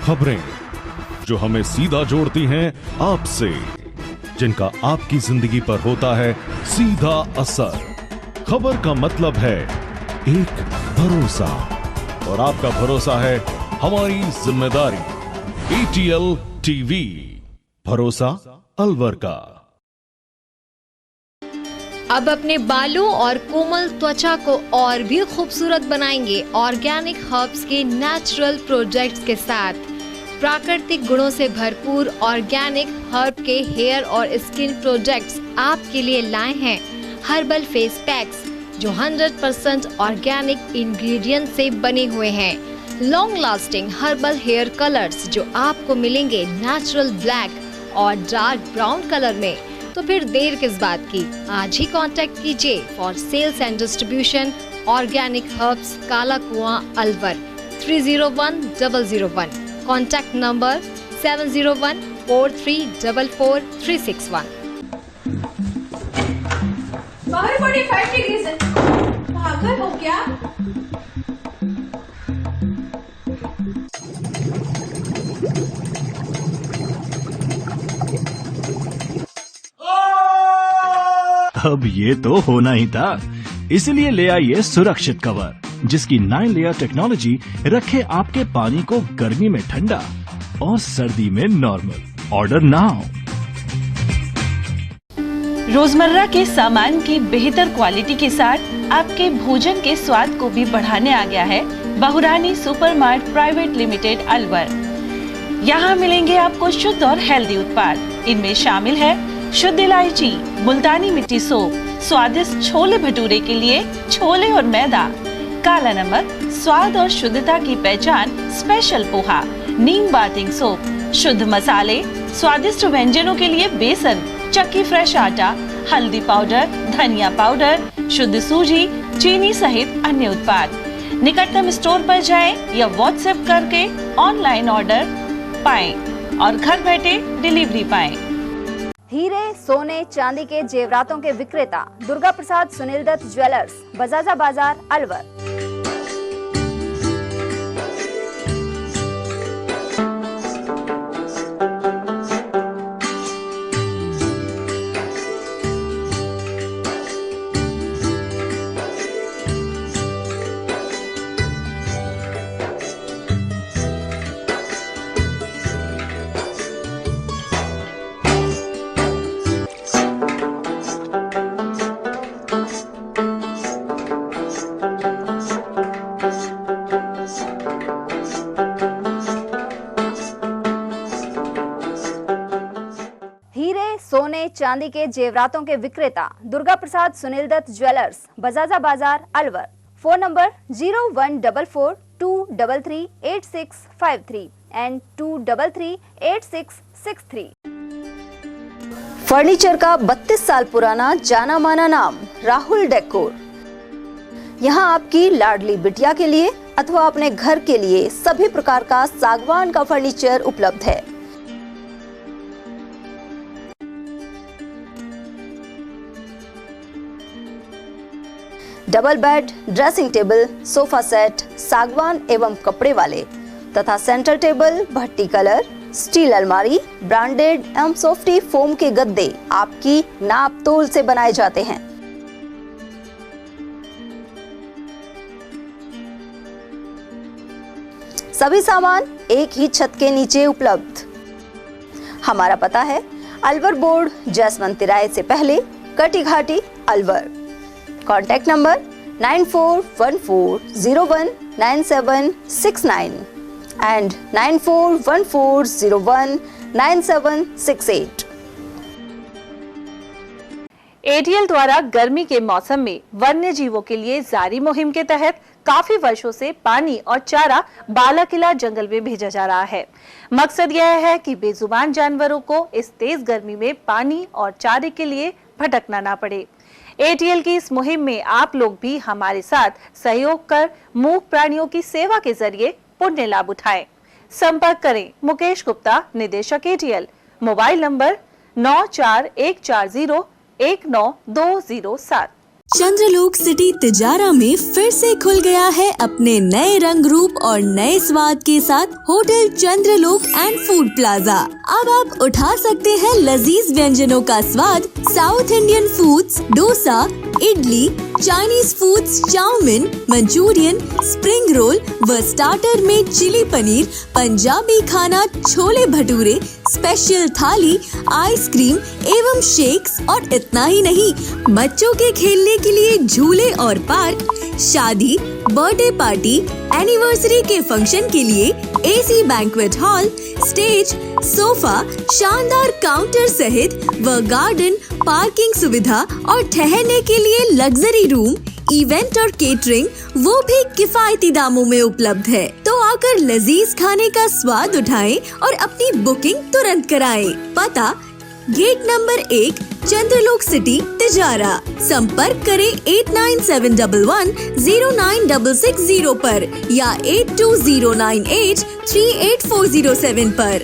खबरें जो हमें सीधा जोड़ती हैं आपसे, जिनका आपकी जिंदगी पर होता है सीधा असर। खबर का मतलब है एक भरोसा, और आपका भरोसा है हमारी जिम्मेदारी। एटीएल टीवी, भरोसा अलवर का। अब अपने बालों और कोमल त्वचा को और भी खूबसूरत बनाएंगे ऑर्गेनिक हर्ब्स के नेचुरल प्रोजेक्ट्स के साथ। प्राकृतिक गुणों से भरपूर ऑर्गेनिक हर्ब के हेयर और स्किन प्रोजेक्ट्स आपके लिए लाए हैं हर्बल फेस पैक्स, जो 100% ऑर्गेनिक इंग्रेडिएंट से बने हुए हैं। Long lasting herbal hair colours जो आपको मिलेंगे नेचुरल ब्लैक और डार्क ब्राउन कलर में। तो फिर देर किस बात की, आज ही कांटेक्ट कीजिए for sales and distribution organic herbs, Kala Kuan, Alwar. 301001। Contact number 7014344361। बाहर 45 डिग्री है। पागल हो क्या? अब ये तो होना ही था, इसलिए ले आइए सुरक्षित कवर, जिसकी 9 लेयर टेक्नोलॉजी रखे आपके पानी को गर्मी में ठंडा और सर्दी में नॉर्मल। Order now. रोजमर्रा के सामान की बेहतर क्वालिटी के साथ आपके भोजन के स्वाद को भी बढ़ाने आ गया है बहुरानी सुपरमार्ट प्राइवेट लिमिटेड अलवर। यहाँ मिलेंगे आपको शुद्ध और हेल्दी उत्पाद। इनमें शामिल है शुद्ध इलायची, मुल्तानी मिट्टी सोप, स्वादिष्ट छोले भटूरे के लिए छोले और मैदा, काला नमक, स्वाद और शुद्धता की पहचान स्पेशल पोहा, नीम बाथिंग सोप, शुद्ध मसाले, स्वादिष्ट व्यंजनों के लिए बेसन, चक्की फ्रेश आटा, हल्दी पाउडर, धनिया पाउडर, शुद्ध सूजी, चीनी सहित अन्य उत्पाद। निकटतम स्टोर पर जाएं या व्हाट्सएप करके ऑनलाइन ऑर्डर पाएं और घर बैठे डिलीवरी पाएं। हीरे, सोने, चांदी के जेवरातों के विक्रेता दुर्गा प्रसाद सुनील दत्त ज्वेलर्स, बजाजा बाजार, अलवर। सोने, चांदी के जेवरातों के विक्रेता Durga Prasad Sunil Dutt jewellers, Bajaja Bazaar, Alwar. Phone number 0144233863 and 2338663। Furniture का 32 साल पुराना जाना माना नाम राहुल डेकोर। यहाँ आपकी लाडली बिटिया के लिए अथवा अपने घर के लिए सभी प्रकार का सागवान का फर्नीचर उपलब्ध है। Double bed, dressing table, sofa set सागवान एवं कपड़े वाले तथा सेंटर टेबल, भट्टी कलर, स्टील अलमारी, ब्रांडेड एवं सॉफ्टी फोम के गद्दे आपकी नाप तोल से बनाए जाते हैं। सभी सामान एक ही छत के नीचे उपलब्ध। हमारा पता है अलवर बोर्ड, जसवंत तिराहे से पहले, Kati Ghati, Alwar. Contact number 9414019769 and 9414019768। ATL द्वारा गर्मी के मौसम में वन्य जीवों के लिए जारी मुहिम के तहत काफी वर्षों से पानी और चारा बालाकिला जंगल में भेजा जा रहा है। मकसद यह है कि बेजुबान जानवरों को इस तेज गर्मी में पानी और चारे के लिए भटकना ना पड़े। एटीएल की इस मुहिम में आप लोग भी हमारे साथ सहयोग कर मूक प्राणियों की सेवा के जरिए पुण्य लाभ उठाएं। संपर्क करें मुकेश गुप्ता, निदेशक एटीएल, मोबाइल नंबर 9414019207। चंद्रलोक सिटी तिजारा में फिर से खुल गया है अपने नए रंग रूप और नए स्वाद के साथ hotel Chandralok and food plaza. अब आप उठा सकते हैं लजीज व्यंजनों का स्वाद। South Indian foods, dosa, idli, Chinese foods, chow mein, Manchurian, spring roll व स्टार्टर में चिली पनीर, पंजाबी खाना, छोले भटूरे, स्पेशल थाली, आइसक्रीम एवं शेक्स और इतना ही नहीं, बच्चों के खेलने के लिए झूले और पार्क, शादी, बर्थडे पार्टी, एनिवर्सरी के फंक्शन के लिए AC banquet hall, stage, sofa, शानदार काउंटर सहित व गार्डन, पार्किंग सुविधा और ठहरने के लिए लग्जरी रूम, इवेंट और केटरिंग वो भी किफायती दामों में उपलब्ध है। तो आकर लजीज खाने का स्वाद उठाएं और अपनी बुकिंग तुरंत कराएं। पता गेट नंबर 1, चंद्रलोक सिटी, तिजारा। संपर्क करें 8971109660 पर या 8209838407 पर।